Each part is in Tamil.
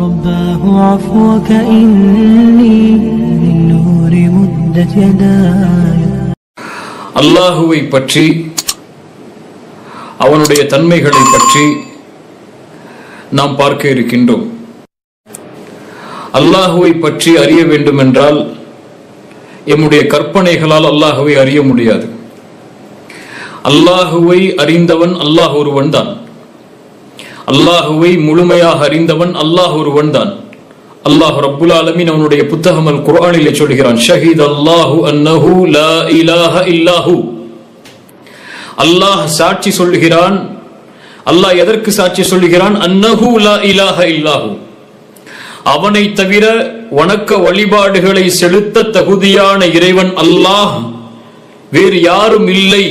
رباه عفوك إني للنور مدت يداي. அல்லாஹுவை பற்றி அவனுடைய தன்மைகளை பற்றி நாம் பார்க்க இருக்கின்றோம். அல்லாஹுவை பற்றி அறிய வேண்டும் என்றால் எம்முடைய கற்பனைகளால் அல்லாஹுவை அறிய முடியாது. அல்லாஹுவை அறிந்தவன் அல்லாஹ் ஒருவன் தான். அல்லாஹுவை முழுமையாக அறிந்தவன் அல்லாஹ் ஒருவன் தான். அல்லாஹ் ரப்புல் ஆலமீன் அவனுடைய புத்தகம் அல் குர்ஆனிலே சொல்கிறான், ஷஹீத் அல்லாஹு அன்னஹு லா இலாஹ இல்லாஹு. அல்லாஹ் சாட்சி சொல்கிறான். அல்லாஹ் எதற்கு சாட்சி சொல்கிறான்? அன்னஹு லா இலாஹ இல்லாஹு, அவனை தவிர வணக்க வழிபாடுகளை செலுத்த தகுதியான இறைவன் அல்லாஹ், வேறு யாரும் இல்லை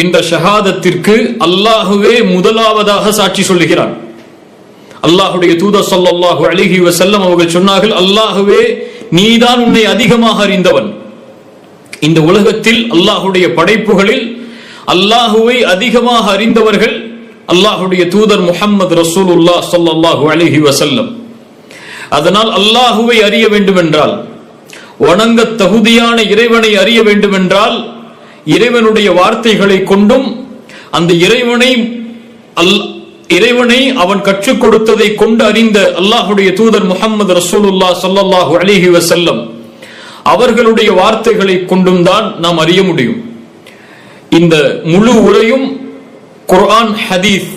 என்ற ஷஹாதத்திற்கு அல்லாஹுவே முதலாவதாக சாட்சி சொல்லுகிறான். அல்லாஹுடைய தூதர் ஸல்லல்லாஹு அலைஹி வஸல்லம் அவர்கள் சொன்னார்கள், அல்லாஹுவே நீதான் உன்னை அதிகமாக அறிந்தவன். இந்த உலகத்தில் அல்லாஹுடைய படைப்புகளில் அல்லாஹுவை அதிகமாக அறிந்தவர்கள் அல்லாஹுடைய தூதர் முஹம்மது ரசூலுல்லாஹ் ஸல்லல்லாஹு அலைஹி வஸல்லம். அதனால் அல்லாஹுவை அறிய வேண்டும் என்றால், வணங்க தகுதியான இறைவனை அறிய வேண்டும் என்றால், இறைவனுடைய வார்த்தைகளை கொண்டும் அந்த இறைவனை அவன் கற்றுக் கொடுத்ததை கொண்டு அறிந்த அல்லாஹுடைய தூதர் முஹம்மது ரசூலுல்லாஹ் ஸல்லல்லாஹு அலைஹி வஸல்லம் அவர்களுடைய வார்த்தைகளை கொண்டும் தான் நாம் அறிய முடியும். இந்த முழு உரையும் குர்ஆன் ஹதீஸ்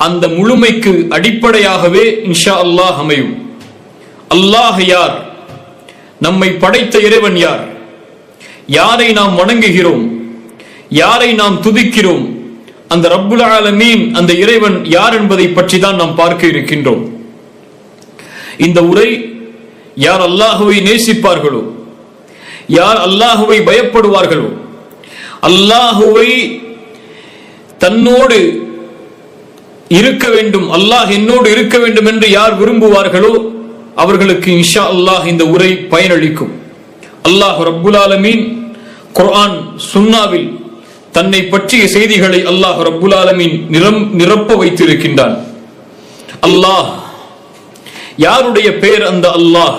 அந்த முழுமைக்கு அடிப்படையாகவே இன்ஷா அல்லாஹ் அமையும். அல்லாஹ் யார்? நம்மை படைத்த இறைவன் யார்? யாரை நாம் வணங்குகிறோம்? யாரை நாம் துதிக்கிறோம்? அந்த ரப்புல் ஆலமீன் அந்த இறைவன் யார் என்பதை பற்றி தான் நாம் பார்க்க இருக்கின்றோம். இந்த உரை யார் அல்லாஹுவை நேசிப்பார்களோ, யார் அல்லாஹுவை பயப்படுவார்களோ, அல்லாஹுவை தன்னோடு இருக்க வேண்டும், அல்லாஹ் என்னோடு இருக்க வேண்டும் என்று யார் விரும்புவார்களோ அவர்களுக்கு இன்ஷா அல்லாஹ் இந்த உரை பயனளிக்கும். அல்லாஹ் ரப்புல் ஆலமீன் குர்ஆன் சுன்னாவில் தன்னை பற்றிய செய்திகளை அல்லாஹ் ரப்புல் ஆலமீன் நிரப்ப வைத்திருக்கின்றான். அல்லாஹ் யாருடைய பெயர்? அந்த அல்லாஹ்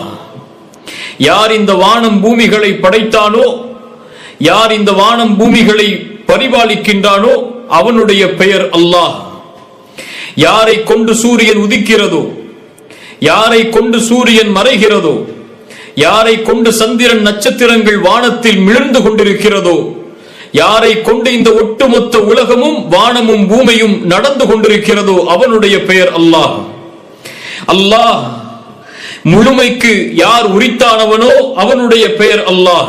யார் இந்த வானம் பூமிகளை படைத்தானோ, யார் இந்த வானம் பூமிகளை பரிபாலிக்கின்றானோ அவனுடைய பெயர் அல்லாஹ். யாரை கொண்டு சூரியன் உதிக்கிறதோ, யாரை கொண்டு சூரியன் மறைகிறதோ, யாரை கொண்டு சந்திரன் நட்சத்திரங்கள் வானத்தில் மிளர்ந்து கொண்டிருக்கிறதோ, யாரை கொண்டு இந்த ஒட்டுமொத்த உலகமும் வானமும் பூமியும் நடந்து கொண்டிருக்கிறதோ அவனுடைய பெயர் அல்லாஹ். அல்லாஹ் முழுமைக்கு யார் உரித்தானவனோ அவனுடைய பெயர் அல்லாஹ்.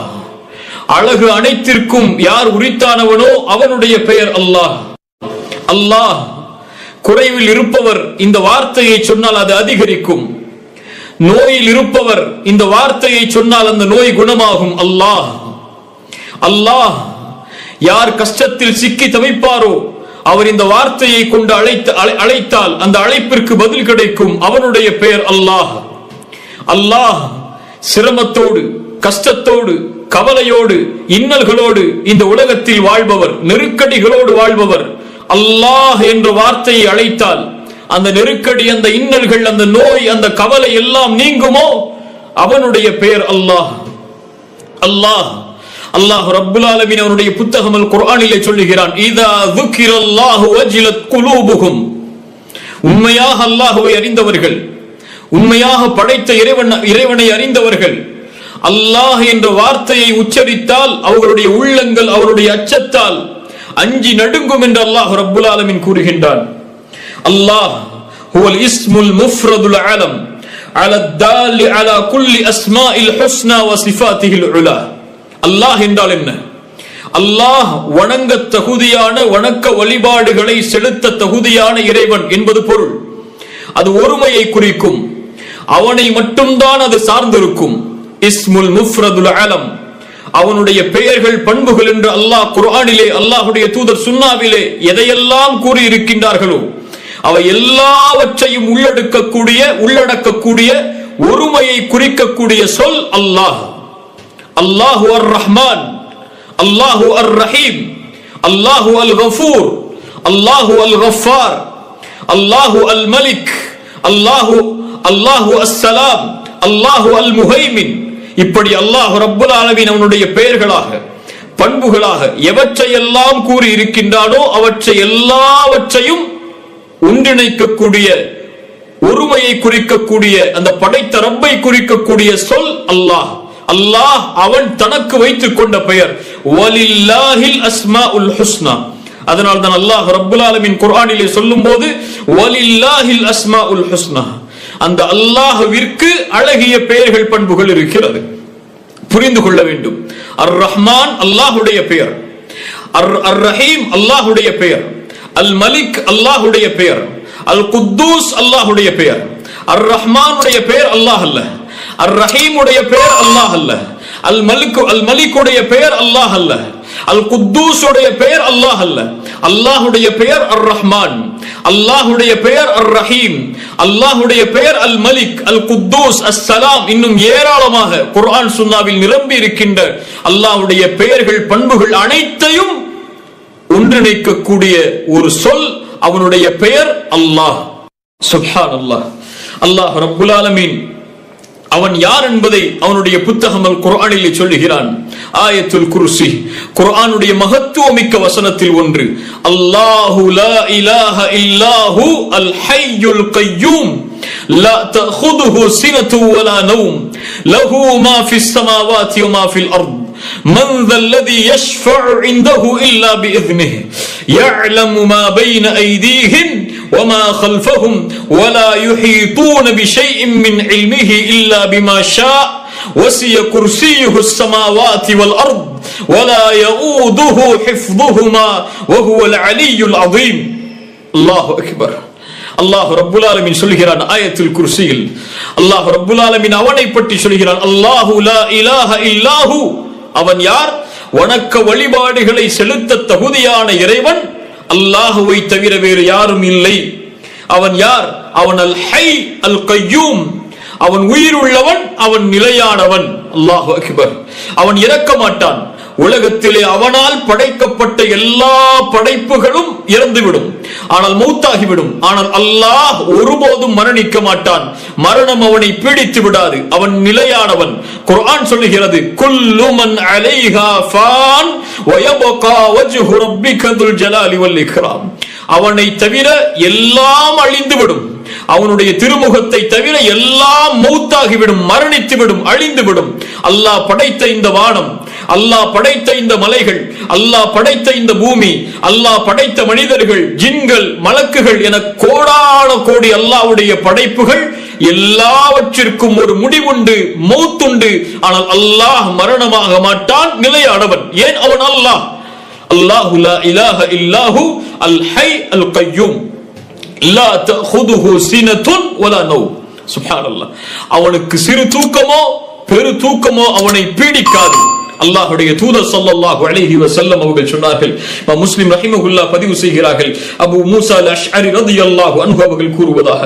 அழகு அனைத்திற்கும் யார் உரித்தானவனோ அவனுடைய பெயர் அல்லாஹ். அல்லாஹ் குறைவில் இருப்பவர் இந்த வார்த்தையை சொன்னால் அது அதிகரிக்கும். நோயில் இருப்பவர் இந்த வார்த்தையை சொன்னால் அந்த நோய் குணமாகும். அல்லாஹ் அல்லாஹ் யார் கஷ்டத்தில் சிக்கி தவிப்பாரோ அவர் இந்த வார்த்தையை கொண்டு அழைத்தால் அந்த அழைப்பிற்கு பதில் கிடைக்கும். அவனுடைய பெயர் அல்லாஹ். அல்லாஹ் சிரமத்தோடு, கஷ்டத்தோடு, கவலையோடு, இன்னல்களோடு இந்த உலகத்தில் வாழ்பவர், நெருக்கடிகளோடு வாழ்பவர். அல்லாஹ் என்ற வார்த்தையை அழைத்தால் அந்த நெருக்கடி, அந்த இன்னல்கள், அந்த நோய், அந்த கவலை எல்லாம் நீங்குமோ அவனுடைய பெயர் அல்லாஹ். அல்லாஹ் அல்லாஹ் ரப்புல் ஆலமீன் அவருடைய புத்தகம் அல் குர்ஆனிலே சொல்லுகிறான், இதா ذுக்கிரல்லாஹு வஜிலத் குலூபுஹும். உண்மையாக அல்லாஹ்வை அறிந்தவர்கள், உண்மையாக படைத்த இறைவனை அறிந்தவர்கள் அல்லாஹ் என்ற வார்த்தையை உச்சரித்தால் அவர்களுடைய உள்ளங்கள் அவருடைய அச்சத்தால் அஞ்சி நடுங்கும் என்று அல்லாஹ் ரப்புல் ஆலமீன் கூறுகின்றான். அல்லாஹ் ஹுவல் இஸ்முல் முஃப்ரதுல் ஆலம் அலத் தாலி அலா குல்லி அஸ்மாஇல் ஹுஸ்னா வ சிஃபாத்திஹில் உலா. அல்லாஹ் என்றால் என்ன? அல்லாஹ் வணங்க தகுதியான, வணக்க வழிபாடுகளை செலுத்த தகுதியான இறைவன் என்பது பொருள். அது ஒருமையை குறிக்கும், அவனை மட்டும்தான் அது சார்ந்திருக்கும். இஸ்முல் முஃப்ரதுல் ஆலம், அவனுடைய பெயர்கள், பண்புகள் என்று அல்லாஹ் குர்ஆனிலே, அல்லாஹுடைய தூதர் சுன்னாவிலே எதையெல்லாம் கூறி இருக்கின்றார்களோ அவை எல்லாவற்றையும் உள்ளடக்கக்கூடிய ஒருமையை குறிக்கக்கூடிய சொல் அல்லாஹ். அல்லாஹு அர் ரஹ்மான், அல்லாஹு அர் ரஹீம், அல்லாஹு அல் கஃபூர், அல்லாஹு அல் கஃபார், அல்லாஹு அல் மலிக், அல்லாஹு அல்லாஹு அஸ்ஸலாம், அல்லாஹு அல் முஹைமின். இப்படி அல்லாஹ் ரப்புல் ஆலமீன் அவனுடைய பெயர்களாக பண்புகளாக எவற்றையெல்லாம் கூறி இருக்கின்றானோ அவற்றை எல்லாவற்றையும் ஒன்றிணைக்கக்கூடிய, ஒருமையை குறிக்கக்கூடிய, அந்த படைத்த ரப்பை குறிக்கக்கூடிய சொல் அல்லாஹ். அல்லாஹ் அவன் தனக்கு வைத்துக் கொண்ட பெயர் வலில்லாஹில் அஸ்மாஉல் ஹுஸ்னா. அதனால் தான் அல்லாஹ் ரப்புல் ஆலமீன் குர்ஆனிலே சொல்லும்போது வலில்லாஹில் அஸ்மாஉல் ஹுஸ்னா, அந்த அல்லாஹ்விற்கு அழகிய பெயர்கள் பண்புகள் இருக்கிறது. புரிந்து கொள்ள வேண்டும். அர் ரஹ்மான் அல்லாஹ்வுடைய பெயர், அர் ரஹீம் அல்லாஹ்வுடைய பெயர், அல் மலிக் அல்லாஹ்வுடைய பெயர், அல் குத்தூஸ் அல்லாஹ்வுடைய பெயர். அர் ரஹ்மானுடைய பெயர் அல்லாஹ் அல்ல, அர் ரஹீமுடைய பெயர் அல்லாஹ் அல்ல, அல் மலிக்குடைய பெயர் அல்லாஹ் அல்ல, அல் குத்தூஸுடைய பெயர் அல்லாஹ் அல்ல. அல்லாஹ்வுடைய பெயர் அர் ரஹ்மான், அல்லாஹ்வுடைய பெயர் அர் ரஹீம், அல்லாஹ்வுடைய பெயர் அல் மலிக், அல் குத்தூஸ், அஸ்ஸலாம், இன்னும் ஏராளமாக குர்ஆன் சுன்னாவில் நிரம்பி இருக்கின்ற அல்லாஹ்வுடைய பெயர்கள் பண்புகள் அனைத்தையும் ஒன்றிணைக்கக்கூடிய ஒரு சொல் அவனுடைய பெயர் அல்லாஹ். சுப்ஹானல்லாஹ். அல்லாஹ் ரப்புல் ஆலமீன் அவன் யார் என்பதை அவனுடைய புத்தகம் அல் குர்ஆனிலே சொல்லுகிறான். ஆயத்துல் குர்சி குர்ஆனுடைய மகத்துவமிக்க வசனத்தில் ஒன்று. அல்லாஹு லா இலாஹ இல்லாஹு அல் ஹய்யுல் கய்யூம் லா தஅخذஹு சினத்து வலா நௌம் லஹு மா ஃபிஸ் ஸமாவாதி வ மா ஃபில் அர்த் من ذا الذي يشفع عنده إلا بإذنه يعلم ما بين أيديهم وما خلفهم ولا يحيطون بشيء من علمه إلا بما شاء وسع كرسيه السماوات والأرض ولا يؤوده حفظهما وهو العلي العظيم. الله أكبر. அல்லாஹ் ரப்புல் ஆலமீன் சொல்கிறான் ஆயத்துல் குர்சியில், அல்லாஹ் ரப்புல் ஆலமீன் அவனை பற்றி சொல்கிறான். அல்லாஹு லா இலாஹ இல்லாஹு, அவன் யார்? வணக்க வழிபாடுகளை செலுத்த தகுதியான இறைவன், அல்லாஹுவை தவிர வேறு யாரும் இல்லை. அவன் யார்? அவன் அல் ஹை அல் கய்யூம், அவன் உயிர் உள்ளவன், அவன் நிலையானவன். அல்லாஹு அக்பர். அவன் இறக்க மாட்டான். உலகத்திலே அவனால் படைக்கப்பட்ட எல்லா படைப்புகளும் இறந்துவிடும், ஆனால் மௌத்தாகிவிடும். ஆனால் அல்லாஹ் ஒருபோதும் மரணிக்க மாட்டான். மரணம் அவனை பீடித்து விடாது. அவன் நிலையானவன். குர்ஆன் சொல்லுகிறது, குல்லு மன் அலைஹா ஃபான் வ யப்கா வஜ்ஹு ரப்பிக துல் ஜலாலி வல் இக்ராம். அவனை தவிர எல்லாம் அழிந்துவிடும். அவனுடைய திருமுகத்தை தவிர எல்லாம் மௌத்தாகிவிடும், மரணித்துவிடும், அழிந்துவிடும். அல்லாஹ் படைத்த இந்த வானம், அல்லாஹ் படைத்த இந்த மலைகள், அல்லாஹ் படைத்த இந்த பூமி, அல்லாஹ் படைத்த மனிதர்கள், ஜின்கள், மலக்குகள் என கோடான கோடி அல்லாஹ்வுடைய படைப்புகள் எல்லாவற்றிற்கும் ஒரு முடிவுண்டு, மௌத்துண்டு. ஆனால் அல்லாஹ் மரணமாக மாட்டான், நிலையானவன். ஏன்? அவன் அல்லாஹ். அல்லாஹு லா இலாஹ இல்லாஹு அல் ஹை அல் கய்யூம் லா தஅخذஹு சினத்துன் வலா நௌம். சுப்ஹானல்லாஹ். அவனுக்கு சிறு தூக்கமோ பெரு தூக்கமோ அவனை பீடிக்காது. அல்லாஹ்வுடைய தூதர் ஸல்லல்லாஹு அலைஹி வஸல்லம் அவர்கள் சொன்னார்கள். முஸ்லிம் ரஹிமஹுல்லாஹ் பதிவு செய்கிறார்கள். அபூ மூஸா அல் அஷ்அரி ரலியல்லாஹு அன்ஹு அவர்கள் கூறுவதாக,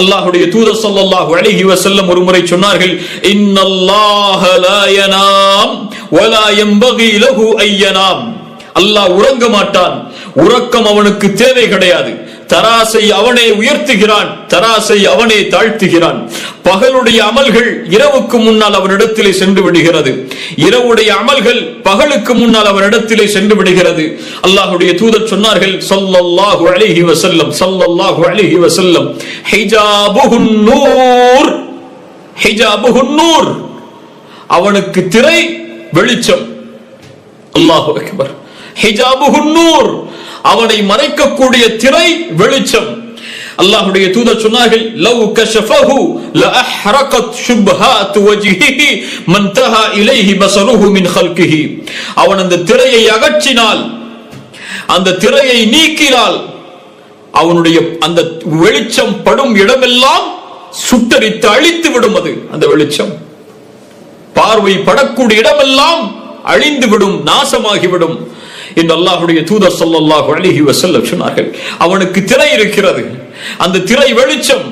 அல்லாஹ்வுடைய தூதர் ஸல்லல்லாஹு அலைஹி வஸல்லம் ஒருமுறை சொன்னார்கள், இன்னல்லாஹ லா யனாம் வலா யம்பகி லஹு அய்யனாம். அல்லாஹ் உறங்க மாட்டான், உறக்கம் அவனுக்கு தேவை கிடையாது. தராசை அவனே உயர்த்துகிறான், தராசை அவனே தாழ்த்துகிறான். பகலுடைய அமல்கள் இரவுக்கு முன்னால் அவனிடத்திலே சென்று விடுகிறது, இரவுடைய அமல்கள் பகலுக்கு முன்னால் அவனிடத்திலே சென்று விடுகிறது. அல்லாஹ்வுடைய தூதர் சொன்னார்கள் ஸல்லல்லாஹு அலைஹி வஸல்லம், ஸல்லல்லாஹு அலைஹி வஸல்லம், ஹிஜாபுஹுன் நூர், ஹிஜாபுஹுன் நூர், அவனுக்கு திரை வெளிச்சம். அல்லாஹு அக்பர். ஹிஜாபுஹுன் நூர், அவனை மறைக்கக்கூடிய திரை வெளிச்சம். அல்லாஹ்வுடைய தூதர் சொன்னார்கள், லவ் கஷஃபஹு லஅஹ்ரகத் ஷுப்ஹாத் வஜ்ஹிஹி மன்தஹா இலைஹி பஸருஹு மின் ஹல்கிஹி. அவன் அந்த திரையை அகற்றினால், அந்த திரையை நீக்கினால், அவனுடைய அந்த வெளிச்சம் படும் இடமெல்லாம் சுட்டரித்து அழித்து விடும். அது அந்த வெளிச்சம் பார்வை படக்கூடிய இடமெல்லாம் அழிந்துவிடும், நாசமாகிவிடும் என்று அல்லாஹ்வுடைய தூதர் ஸல்லல்லாஹு அலைஹி வஸல்லம் சொன்னார்கள். அவனுக்கு திரை இருக்கிறது, அந்த திரை வெளிச்சம்.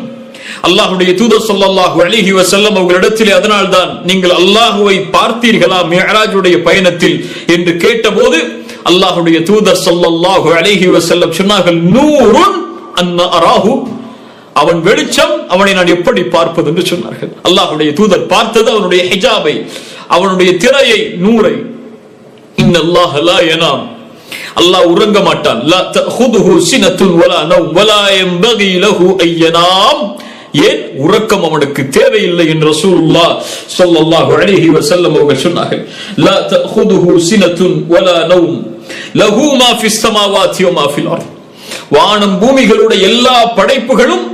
அல்லாஹ்வுடைய தூதர் ஸல்லல்லாஹு அலைஹி வஸல்லம் அவர்களிடத்திலே, அதனால்தான் நீங்கள் அல்லாஹ்வை பார்த்தீர்களா மிஅராஜுடைய பயணத்தில் என்று கேட்டபோது அல்லாஹ்வுடைய தூதர் ஸல்லல்லாஹு அலைஹி வஸல்லம் சொன்னார்கள், நூருன் அன்ன அராஹு, அவன் வெளிச்சம், அவனை நான் எப்படி பார்ப்பது என்று சொன்னார்கள். அல்லாஹ்வுடைய தூதர் பார்த்தது அவனுடைய ஹிஜாபை, அவனுடைய திரையை, நூரை. இன்னல்லாஹ லா யனாம், அல்லாஹ் உறங்க மாட்டான். லா தஅஹுதுஹு சினத்துன் வலா நௌம் வலா யம்பகி லஹு அய்யனாம். ஏன் உறக்கம் அவனுக்கு தேவையில்லை என்று ரசூலுல்லாஹ் ஸல்லல்லாஹு அலைஹி வஸல்லம் அவர்கள் சொன்னார்கள். லா தஅஹுதுஹு சினத்துன் வலா நௌம் லஹு மா ஃபிஸ் ஸமாவாதி வ மா ஃபில் அர்த். வானம் பூமிகளுடைய எல்லா படைப்புகளும்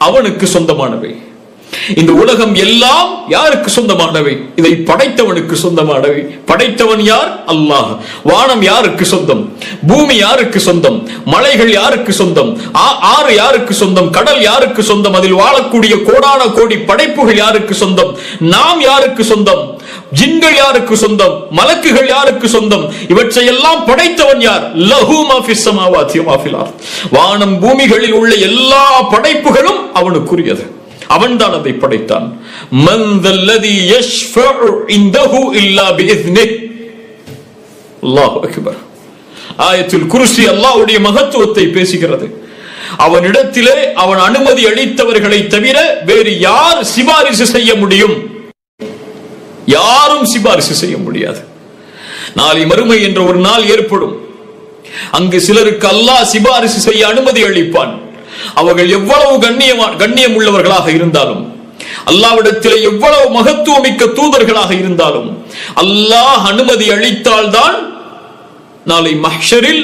அவனுக்கு சொந்தமானவை. இந்த உலகம் எல்லாம் யாருக்கு சொந்தமானவை? இதை படைத்தவனுக்கு சொந்தமானவை. படைத்தவன் யார்? அல்லாஹ். வானம் யாருக்கு சொந்தம்? பூமி யாருக்கு சொந்தம்? மலைகள் யாருக்கு சொந்தம்? ஆறு யாருக்கு சொந்தம்? கடல் யாருக்கு சொந்தம்? அதில் வாழக்கூடிய கோடான கோடி படைப்புகள் யாருக்கு சொந்தம்? நாம் யாருக்கு சொந்தம்? ஜின்கள் யாருக்கு சொந்தம்? மலக்குகள் யாருக்கு சொந்தம்? இவற்றையெல்லாம் படைத்தவன் யார்? லஹு மா ஃபிஸ் ஸமாவாதி வ மா ஃபில் அர்த். வானம் பூமிகளில் உள்ள எல்லா படைப்புகளும் அவனுக்குரியது. அவன்தான் அதை படைத்தான். மன் தல்லதி யஷ்ஃபஉ இன்தஹு இல்லா பிஇذنஹு. அல்லாஹு அக்பர். ஆயத்துல் குர்சி அல்லாஹ்வுடைய மகத்துவத்தை பேசுகிறது. அவனிடத்திலே அவன் அனுமதி அளித்தவர்களை தவிர வேறு யார் சிபாரிசு செய்ய முடியும்? யாரும் சிபாரிசு செய்ய முடியாது. நாளை மறுமை என்ற ஒரு நாள் ஏற்படும். அங்கு சிலருக்கு அல்லாஹ் சிபாரிசு செய்ய அனுமதி அளிப்பான். அவர்கள் எவ்வளவு கண்ணியம் உள்ளவர்களாக இருந்தாலும், அல்லாஹ்விடத்திலே எவ்வளவு மகத்துவமிக்க தூதர்களாக இருந்தாலும், அல்லாஹ் அனுமதி அளித்தால்தான் நாளை மஹ்ஷரில்,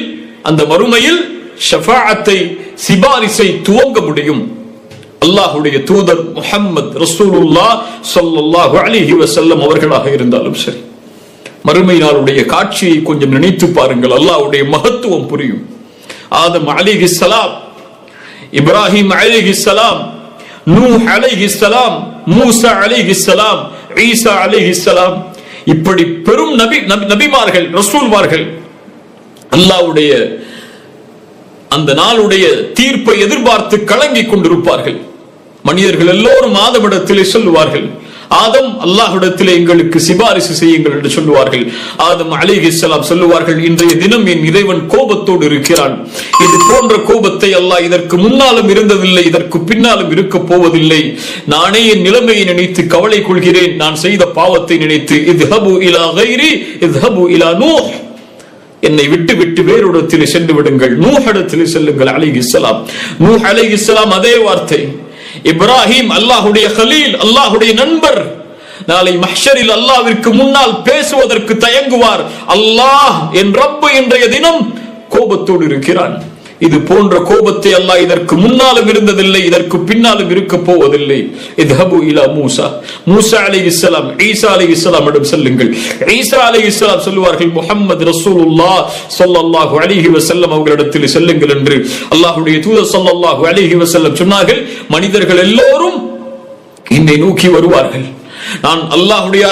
அந்த மறுமையில் ஷஃபாஅத்தை, சிபாரிசை துவங்க முடியும். அல்லாஹ்வுடைய தூதர் முஹம்மது ரசூலுல்லாஹ் ஸல்லல்லாஹு அலைஹி வஸல்லம் அவர்களாக இருந்தாலும் சரி, மறுமை நாளுடைய காட்சியை கொஞ்சம் நினைத்து பாருங்கள். அல்லாஹ்வுடைய மகத்துவம் புரியும். ஆதம் அலைஹிஸ்ஸலாம், இப்ராஹிம் அலைஹிஸ்ஸலாம், நூஹ் அலைஹிஸ்ஸலாம், மூசா அலைஹிஸ்ஸலாம், ஈசா அலைஹிஸ்ஸலாம், இப்படி பெரும் நபிமார்கள், ரசூல்மார்கள் அல்லாஹ்வுடைய அந்த நாளுடைய தீர்ப்பை எதிர்பார்த்து கலங்கிக் கொண்டிருப்பார்கள். மனிதர்கள் எல்லோரும் ஆதமிடத்திலே சொல்லுவார்கள், ஆதம் அல்லாஹ்விடத்திலே எங்களுக்கு சிபாரிசு செய்யுங்கள் என்று சொல்லுவார்கள். ஆதம் அலைஹிஸ்ஸலாம் சொல்லுவார்கள், இன்றைய தினம் என் இறைவன் கோபத்தோடு இருக்கிறான். இது போன்ற கோபத்தை அல்லாஹ் இதற்கு முன்னாலும் இருந்ததில்லை, இதற்கு பின்னாலும் இருக்க போவதில்லை. நானே என் நிலைமையை நினைத்து கவலை கொள்கிறேன், நான் செய்த பாவத்தை நினைத்து. இத்ஹபு இலா கைரி இத்ஹபு இலா நூஹ், என்னை விட்டு விட்டு வேறொருத்திலே சென்று விடுங்கள், நூஹ் இடத்திலே செல்லுங்கள் அலைஹிஸ்ஸலாம். நூஹ் அலைஹிஸ்ஸலாம் அதே வார்த்தை. இப்ராஹிம் அல்லாஹ்வுடைய கலீல், அல்லாஹ்வுடைய நண்பர், நாளை மஹ்ஷரில் அல்லாஹ்விற்கு முன்னால் பேசுவதற்கு தயங்குவார். அல்லாஹ் என் ரப்பு இன்றைய தினம் கோபத்தோடு இருக்கிறான். இது போன்ற கோபத்தை அல்லாஹ் இதற்கு முன்னாலும் இருந்ததில்லை, இதற்கு பின்னாலும் இருக்க போவதில்லை. இத்ஹபு இலா மூசா, மூசா அலைஹிஸ்ஸலாம், ஈசா அலைஹிஸ்ஸலாம் இடம் செல்லுங்கள். ஈசா அலைஹிஸ்ஸலாம் சொல்லுவார்கள், முஹம்மது ரசூலுல்லாஹ் ஸல்லல்லாஹு அலைஹி வஸல்லம் அவர்களிடத்தில் செல்லுங்கள் என்று அல்லாஹ்வுடைய தூதர் ஸல்லல்லாஹு அலைஹி வஸல்லம் சொன்னார்கள். மனிதர்கள் எல்லோரும் என்னை நோக்கி வருவார்கள். நான் அல்லாஹ்வுடைய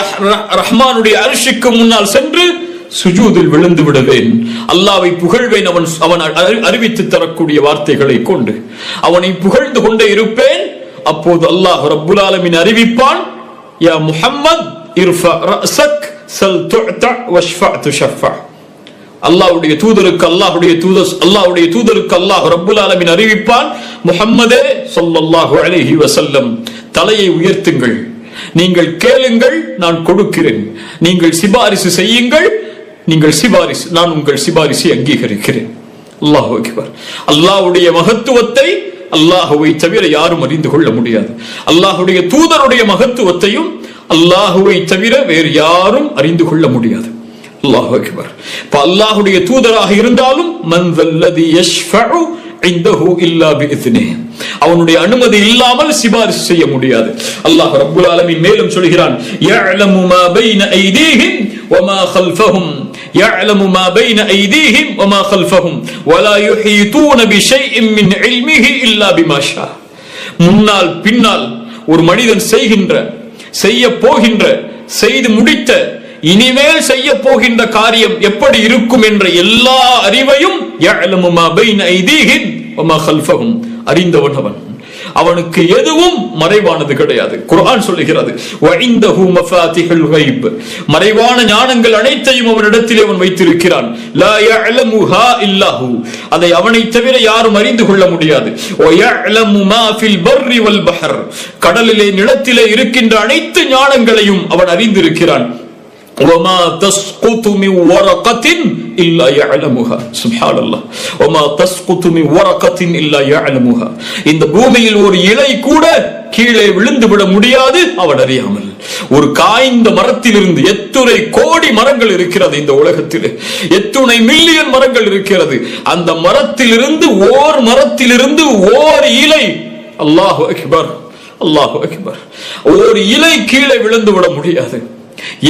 ரஹ்மானுடைய அர்ஷுக்கு முன்னால் சென்று சுஜூதில் விழுந்து விடுவேன், அல்லாஹ்வை புகழ்வேன். அவன் அறிவித்து தரக்கூடிய வார்த்தைகளை கொண்டு அவனை புகழ்ந்து கொண்டே இருப்பேன். அப்போது அல்லாஹ் ரப்புல் ஆலமீன் அறிவிப்பான், யா முஹம்மத் இர்ஃபா ரஅஸக் சல் துஅதா வஷ்ஃபா துஷஃபா. அல்லாஹ்வுடைய தூதருக்கு அல்லாஹ் ரப்புல் ஆலமீன் அறிவிப்பான், முஹம்மதே ஸல்லல்லாஹு அலைஹி வஸல்லம், தலையை உயர்த்துங்கள், நீங்கள் கேளுங்கள், நான் கொடுக்கிறேன். நீங்கள் சிபாரிசு செய்யுங்கள், நான் உங்கள் சிபாரிசை அங்கீகரிக்கிறேன். அல்லாஹு அக்பர். அல்லாஹ்வுடைய மகத்துவத்தை அல்லாஹ்வை தவிர யாரும் அறிந்து கொள்ள முடியாது. அல்லாஹ்வுடைய தூதருடைய மகத்துவத்தையும் அல்லாஹ்வை தவிர வேறு யாரும் அறிந்து கொள்ள முடியாது. அல்லாஹு அக்பர். இப்ப அல்லாஹ்வுடைய தூதராக இருந்தாலும் மன் தல்லதி யஷ்ஃபஉ இன்தஹு இல்லா பிஇذنஹு, அவனுடைய அனுமதி இல்லாமல் சிபாரிசு செய்ய முடியாது. அல்லாஹ் ரப்புல் ஆலமீன் மேலும் சொல்கிறான், யஅலமு மா பைன ஐதீஹிம் வமா கல்ஃபஹும், யஅலமு மா பைன ஐதீஹிம் வமா கல்ஃபஹும் வலா யுஹீதூன பிஷைஇன் மின் இல்மிஹி இல்லா பிமா ஷா. முன்னால் பின்னால் ஒரு மனிதன் செய்ய போகின்ற, செய்து முடித்த, இனிமேல் செய்ய போகின்ற காரியம் எப்படி இருக்கும் என்ற எல்லா அறிவையும் யஅலமு மா பைன ஐதீஹிம் வமா கல்ஃபஹும், அறிந்தவன் அவன். அவனுக்கு எதுவும் மறைவானது கிடையாது. குர்ஆன் சொல்லுகிறது, வஇந்தஹு மஃபாத்திஹுல் கைப், மறைவான ஞானங்கள் அனைத்தையும் அவனிடத்தில் அவன் வைத்திருக்கிறான். லா யஅலமுஹா இல்லஹு, அதை அவனை தவிர யாரும் அறிந்து கொள்ள முடியாது. வயஅலமு மா ஃபில் பர்ரி வல் பஹர், கடலிலே நிலத்திலே இருக்கின்ற அனைத்து ஞானங்களையும் அவன் அறிந்திருக்கிறான். وما تسقط من ورقة إلا يعلمها. سبحان الله. وما تسقط من ورقة إلا يعلمها. இந்த பூமியில் ஒரு இலை கூட கீழே விழுந்து விட முடியாது அவன் அறியாமல். ஒரு காய்ந்த மரத்திலிருந்து எத்துணை கோடி மரங்கள் இருக்கிறது இந்த உலகத்தில், எத்துணை மில்லியன் மரங்கள் இருக்கிறது. அந்த மரத்திலிருந்து ஓர் இலை, அல்லாஹு அக்பர், அல்லாஹு அக்பர், ஒரு இலை கீழே விழுந்து விட முடியாது.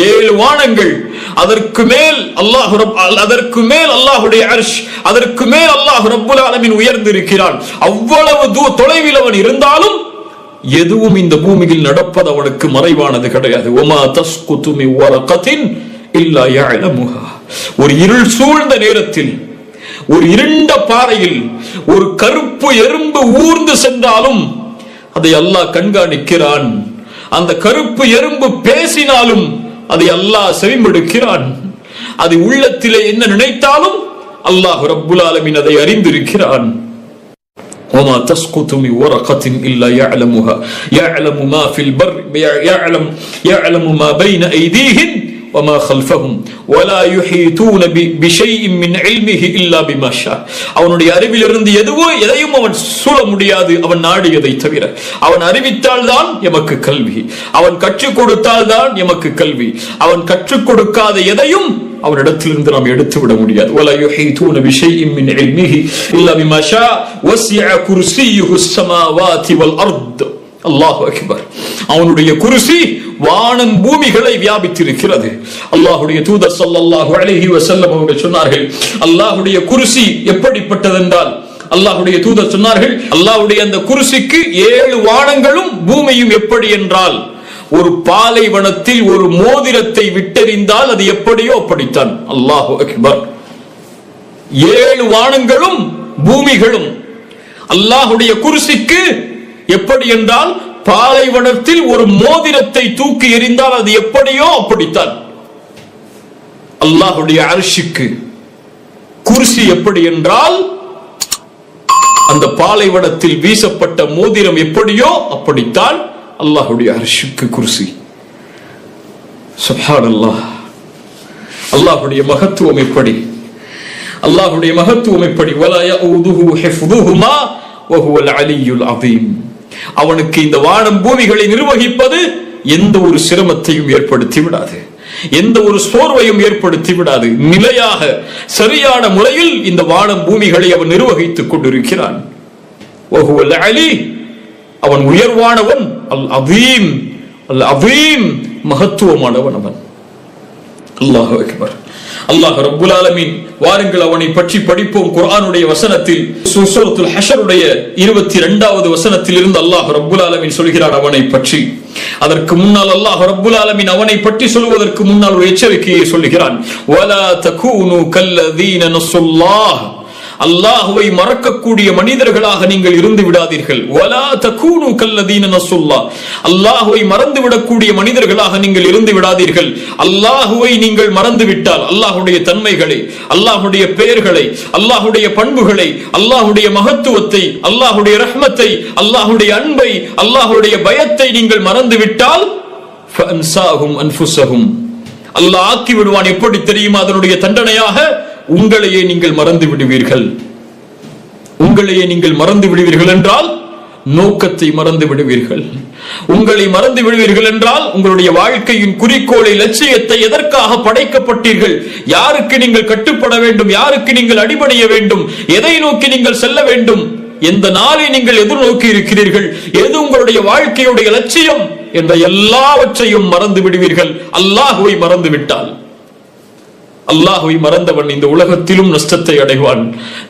7 வானங்கள், அதற்கு மேல் அல்லாஹ்வுடைய அர்ஷ், அதற்கு மேல் அல்லாஹ் ரப்புல் ஆலமீன் உயர்ந்திருக்கிறான். அவ்வளவு தொலைவில் அவன் இருந்தாலும் எதுவும் இந்த பூமியில் நடப்பது அவனுக்கு மறைவானது கிடையாது. வமா தஸ்குது மின் வரகத்தின் இல்லா யஅலமுஹா. ஒரு இருள் சூழ்ந்த நேரத்தில், ஒரு இருண்ட பாறையில் ஒரு கருப்பு எறும்பு ஊர்ந்து சென்றாலும் அதை அல்லாஹ் கண்காணிக்கிறான். அந்த கருப்பு எறும்பு பேசினாலும் அதை அல்லாஹ் செவிமடுக்கிறான். அது உள்ளத்திலே என்ன நினைத்தாலும் அல்லாஹ் ரப்புல் ஆலமீன் அதை அறிந்திருக்கிறான். وما تسقط من ورقة إلا يعلمها يعلم ما في البر يعلم ما بين أيديهم وما خلفهم ولا يحيطون بشيء من علمه إلا بما شاء. அவனுடைய அறிவிலிருந்து எதையும் அவன் சூழ முடியாது அவன் நாடியதை தவிர. அவன் அறிவித்தால் தான் எமக்கு கல்வி, அவன் கற்றுக் கொடுத்தால் தான் எமக்கு கல்வி. அவன் கற்றுக் கொடுக்காத எதையும் அவனிடத்திலிருந்து நாம் எடுத்து விட முடியாது. ولا يحيطون بشيء من علمه إلا بما شاء وسع كرسيه السماوات والأرض. அல்லாஹு அக்பர். அவனுடைய குர்சி வானம் பூமிகளை வியாபித்திருக்கிறது. அல்லாஹ்வுடைய தூதர் ஸல்லல்லாஹு அலைஹி வஸல்லம் அவர்கள் சொன்னார்கள், அல்லாஹ்வுடைய குர்சி எப்படிப்பட்டதென்றால், அல்லாஹ்வுடைய தூதர் சொன்னார்கள், அல்லாஹ்வுடைய அந்த குர்சிக்கு 7 வானங்களும் பூமியும் எப்படி என்றால், ஒரு பாலைவனத்தில் ஒரு மோதிரத்தை விட்டெறிந்தால் அது எப்படியோ அப்படித்தான். அல்லாஹு அக்பர். 7 வானங்களும் பூமிகளும் அல்லாஹ்வுடைய குர்சிக்கு எப்படி என்றால், பாலைவனத்தில் ஒரு மோதிரத்தை தூக்கி எறிந்தால் அது எப்படியோ அப்படித்தான். அல்லாஹ்வுடைய அர்ஷுக்கு குர்சி எப்படி என்றால், அந்த பாலைவனத்தில் வீசப்பட்ட மோதிரம் எப்படியோ அப்படித்தான் அல்லாஹ்வுடைய அர்ஷுக்கு குர்சி. சுப்ஹானல்லாஹ். அல்லாஹ்வுடைய மகத்துவம் எப்படி, அல்லாஹ்வுடைய மகத்துவம் எப்படி. வலா யஊதுஹு ஹிஃதுஹுமா வஹுவல் அலியுல் அதீம். அவனுக்கு இந்த வானம் பூமிகளை நிர்வகிப்பது எந்த ஒரு சிரமத்தையும் ஏற்படுத்தி விடாது, எந்த ஒரு சோர்வையும் ஏற்படுத்தி விடாது. நிலையாக சரியான முறையில் இந்த வானம் பூமிகளை அவன் நிர்வகித்துக் கொண்டிருக்கிறான். வஹுவல் அலி, அவன் உயர்வானவன். அல் அதீம், அல் அதீம், மகத்துவமானவன் அவன். அல்லாஹு அக்பர். அல்லாஹ் ரப்புல் ஆலமீன், வாருங்கள் அவனை பற்றி படிப்போம். குர்ஆனுடைய வசனத்தில் சூரத்துல் ஹஷருடைய 22வது வசனத்தில் இருந்து அல்லாஹ் ரப்புல் ஆலமீன் சொல்கிறார் அவனை பற்றி. அதற்கு முன்னால் அல்லாஹ் ரப்புல் ஆலமீன் அவனை பற்றி சொல்வதற்கு முன்னால் ஒரு எச்சரிக்கையை சொல்கிறான். வலா தகூனு கல்லதீன நஸுல்லாஹ், அல்லாஹ்வை மறக்கக்கூடிய மனிதர்களாக நீங்கள் இருந்து விடாதீர்கள். வலா தகூனு கல்லதீன நஸுல்லாஹ், அல்லாஹ்வை மறந்துவிடக்கூடிய மனிதர்களாக நீங்கள் இருந்து விடாதீர்கள். அல்லாஹ்வை நீங்கள் மறந்துவிட்டால், அல்லாஹ்வுடைய தன்மைகளை, அல்லாஹ்வுடைய பெயர்களை, அல்லாஹ்வுடைய பண்புகளை, அல்லாஹ்வுடைய மகத்துவத்தை, அல்லாஹ்வுடைய ரஹ்மத்தை, அல்லாஹ்வுடைய அன்பை, அல்லாஹ்வுடைய பயத்தை நீங்கள் மறந்துவிட்டால் ஃபஅன்சாஹும் அன்ஃபுஸஹும், அல்லாஹ் ஆக்கி விடுவான். எப்படி தெரியுமா அதனுடைய தண்டனையாக? உங்களையே நீங்கள் மறந்து விடுவீர்கள். உங்களையே நீங்கள் மறந்து விடுவீர்கள் என்றால் நோக்கத்தை மறந்து விடுவீர்கள். உங்களை மறந்து விடுவீர்கள் என்றால் உங்களுடைய வாழ்க்கையின் குறிக்கோளை, லட்சியத்தை, எதற்காக படைக்கப்பட்டீர்கள், யாருக்கு நீங்கள் கட்டுப்பட வேண்டும், யாருக்கு நீங்கள் அடிபணிய வேண்டும், எதை நோக்கி நீங்கள் செல்ல வேண்டும், எந்த நாளை நீங்கள் எதிர்நோக்கி இருக்கிறீர்கள், எது உங்களுடைய வாழ்க்கையுடைய லட்சியம் என்ற எல்லாவற்றையும் மறந்து விடுவீர்கள். அல்லாஹ்வை மறந்து விட்டால், அல்லாஹ்வை மறந்தவன் இந்த உலகத்திலும் நஷ்டத்தை அடைவான்,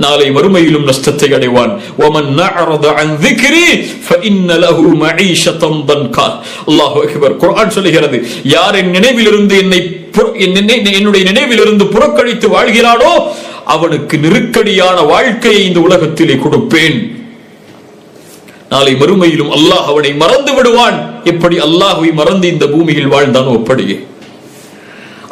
நாளை மறுமையிலும் நஷ்டத்தை அடைவான். وَمَنْ نَعْرَضَ عَنْ ذِكْرِي فَإِنَّ لَهُ مَعِيشَةً ضَنْكًا. அல்லாஹு அக்பர். குர்ஆன் சொல்கிறது, யார் என் நினைவிலிருந்து என்னுடைய நினைவிலிருந்து புறக்கணித்து வாழ்கிறானோ அவனுக்கு நெருக்கடியான வாழ்க்கையை இந்த உலகத்திலே கொடுப்பேன். நாளை மறுமையிலும் அல்லாஹ் அவனை மறந்து விடுவான். எப்படி அல்லாஹ்வை மறந்து இந்த பூமியில் வாழ்ந்தானோ அப்படியே.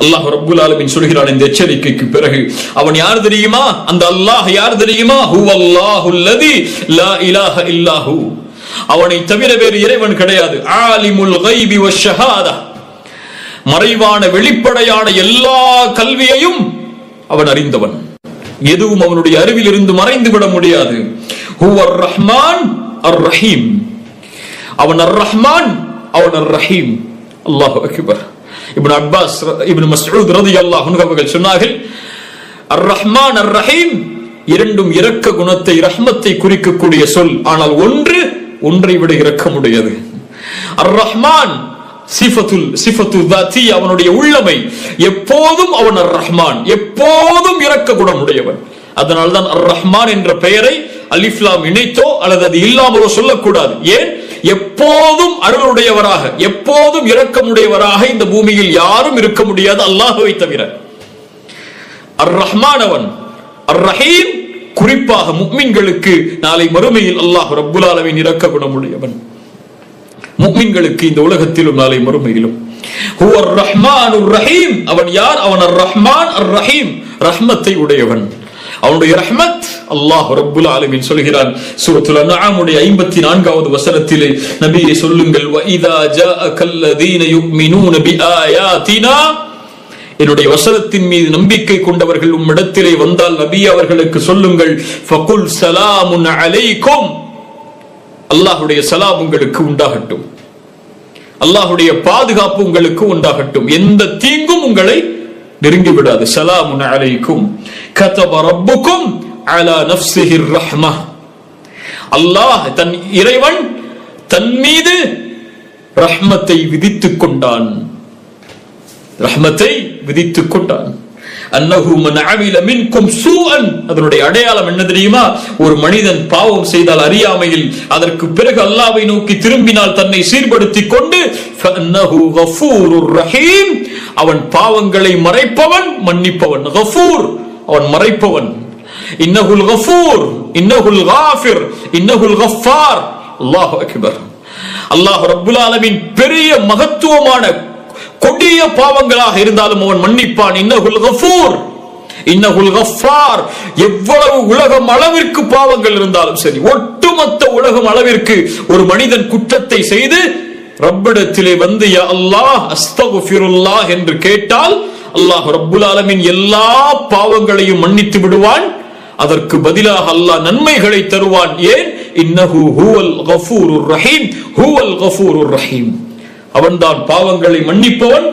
அல்லாஹ் ரப்புல் ஆலமீன் சொல்கிறான் இந்த எச்சரிக்கைக்கு பிறகு, அவன் யார் தெரியுமா? அந்த அல்லாஹ் யார் தெரியுமா? ஹுவல்லாஹுல்லதி லா இலாஹ இல்லாஹு, அவனை தவிர வேறு இறைவன் கிடையாது. ஆலிமுல் கைபி வஷ்ஷஹாதா, மறைவான வெளிப்படையான எல்லா கல்வியையும் அவன் அறிந்தவன். எதுவும் அவனுடைய அறிவில் இருந்து மறைந்து விட முடியாது. ஹுவர் ரஹ்மான் அர் ரஹீம், அவன் அர் ரஹ்மான், அவன் அர் ரஹீம். அல்லாஹு அக்பர். இப்னு அப்பாஸ் இப்னு மஸ்ஊத் ரலியல்லாஹு அன்ஹு அவர்கள் சொன்னார்கள், அர் ரஹ்மான் அர் ரஹீம் இரண்டும் இரக்க குணத்தை, ரஹ்மத்தை குறிக்கக்கூடிய சொல். ஆனால் ஒன்றை விட இரக்கமுடையது. அர் ரஹ்மான் சிஃபத்துல் தாத்தி, அவனுடைய உள்ளமை. எப்போதும் அவன் அர் ரஹ்மான், எப்போதும் இரக்க குணமுடையவன். அதனால்தான் அர் ரஹ்மான் என்ற பெயரை அலிஃப் லாம் இணைத்தோ அல்லது அது இல்லாமலோ சொல்லக்கூடாது. ஏன்? எப்போதும் அருளுடையவராக, எப்போதும் இரக்கமுடையவராக இந்த பூமியில் யாரும் இருக்க முடியாது அல்லாஹ்வை தவிர. அர் ரஹ்மான் அவன். அர் ரஹீம் குறிப்பாக முஃமின்களுக்கு நாளை மறுமையில் அல்லாஹ் ரப்புல் ஆலமீன் இரக்க குணமுடையவன். முஃமின்களுக்கு இந்த உலகத்திலும் நாளை மறுமையிலும். ஹுவர் ரஹ்மானுர் ரஹீம், அவன் யார்? அவன் அர் ரஹ்மான் அர் ரஹீம், ரஹ்மத்தை உடையவன். அவனுடைய ரஹ்மத் அல்லாஹ் ரப்புல் ஆலமீன் சொல்கிறான் சூரத்துல் அன்ஆம் 54வது வசனத்திலே, நபியே சொல்லுங்கள், வ இதா ஜாஅகல்லதீன யுமினூன பிஆயாத்தினா, என்னுடைய வசனத்தின் மீது நம்பிக்கை கொண்டவர்கள் உம்மிடத்திலே வந்தால் நபி அவர்களுக்கு சொல்லுங்கள், ஃபகுல் ஸலாமுன் அலைக்கும், அல்லாஹ்வுடைய சலாம் உங்களுக்கு உண்டாகட்டும், அல்லாஹ்வுடைய பாதுகாப்பு உங்களுக்கு உண்டாகட்டும், எந்த தீங்கும் உங்களை நெருங்கி விடாது. சலாமுன் அலைக்கும் கதப ரப்புக்கும் அலா நஃப்ஸிஹிர் ரஹ்மஹ், அல்லாஹ் தன் இறைவன் தன் மீது ரஹ்மத்தை விதித்துக் கொண்டான், ரஹ்மத்தை விதித்துக் கொண்டான். அன்னஹு மன் அமில மின்கும் சூஅன், அதனுடைய அடையாளம் என்ன தெரியுமா? ஒரு மனிதன் பாவம் செய்தால் அறியாமையில், அதற்கு பிறகு அல்லாஹ்வை நோக்கி திரும்பினால், தன்னை சீர்படுத்திக் கொண்டு, ஃபஅன்னஹு கஃபூருர் ரஹீம், அவன் பாவங்களை மறைப்பவன், மன்னிப்பவன். கஃபூர், அவன் மறைப்பவன். இன்னஹுல் கஃபூர், இன்னஹுல் காஃபிர், இன்னஹுல் கஃபார். அல்லாஹு அக்பர். அல்லாஹ் ரப்புல் ஆலமீன் பெரிய மகத்துவமான கொடிய பாவங்களாக இருந்தாலும் அவன் மன்னிப்பான். இன்னஹுல் கஃபூர், இன்னஹுல் கஃபார். எவ்வளவு உலகம் அளவிற்கு பாவங்கள் இருந்தாலும் சரி, ஒட்டுமொத்த உலகம் அளவிற்கு ஒரு மனிதன் குற்றத்தை செய்து ரப்பிடத்திலே வந்து யா அல்லாஹ் அஸ்தக்ஃபிருல்லாஹ் என்று கேட்டால், அல்லாஹ் ரப்புல் ஆலமீன் எல்லா பாவங்களையும் மன்னித்து விடுவான். அதற்கு பதிலாக அல்லாஹ் நன்மைகளை தருவான். ஏன்? இன்னஹு ஹுவல் கஃபூருர் ரஹீம், ஹுவல் கஃபூருர் ரஹீம். அவன்தான் பாவங்களை மன்னிப்பவன்,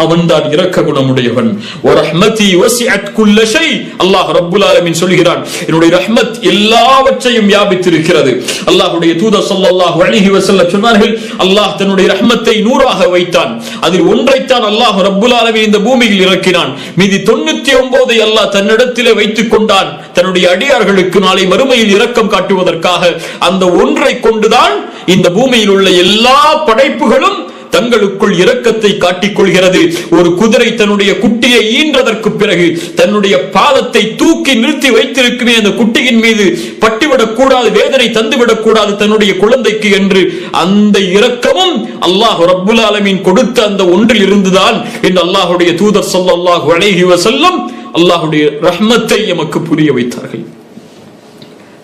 அவன்தான் இரக்க குணமுடையவன். வரஹ்மதி வசிஅத் குல்ல ஷை, அல்லாஹ் ரப்புல் ஆலமீன் சொல்கிறான், என்னுடைய ரஹ்மத் எல்லாவற்றையும் வியாபித்திருக்கிறது. அல்லாஹ்வுடைய தூதர் ஸல்லல்லாஹு அலைஹி வஸல்லம் சொன்னார்கள், அல்லாஹ் தன்னுடைய ரஹ்மத்தை 100ஆக வைத்தான். அதில் ஒன்றைத்தான் அல்லாஹ் ரப்புல் ஆலமீன் இந்த பூமியில் இறக்கினான். மீதி 99ஐ அல்லாஹ் தன்னிடத்திலே வைத்துக் கொண்டான், தன்னுடைய அடியார்களுக்கு நாளை மறுமையில் இரக்கம் காட்டுவதற்காக. அந்த ஒன்றை கொண்டுதான் இந்த பூமியில் உள்ள எல்லா படைப்புகளும் தங்களுக்குள் இரக்கத்தை காட்டிக் கொள்கிறது. ஒரு குதிரை தன்னுடைய குட்டியை ஈன்றதற்கு பிறகு தன்னுடைய பாதத்தை தூக்கி நிறுத்தி வைத்திருக்குமே, அந்த குட்டியின் மீது பட்டுவிடக் கூடாது, வேதனை தந்துவிடக் கூடாது தன்னுடைய குழந்தைக்கு என்று, அந்த இரக்கமும் அல்லாஹ் ரப்புல் ஆலமீன் கொடுத்த அந்த ஒன்றில் இருந்துதான் என்று அல்லாஹ்வுடைய தூதர் ஸல்லல்லாஹு அலைஹி வஸல்லம் அல்லாஹ்வுடைய ரஹ்மத்தை எமக்கு புரிய வைத்தார்கள்.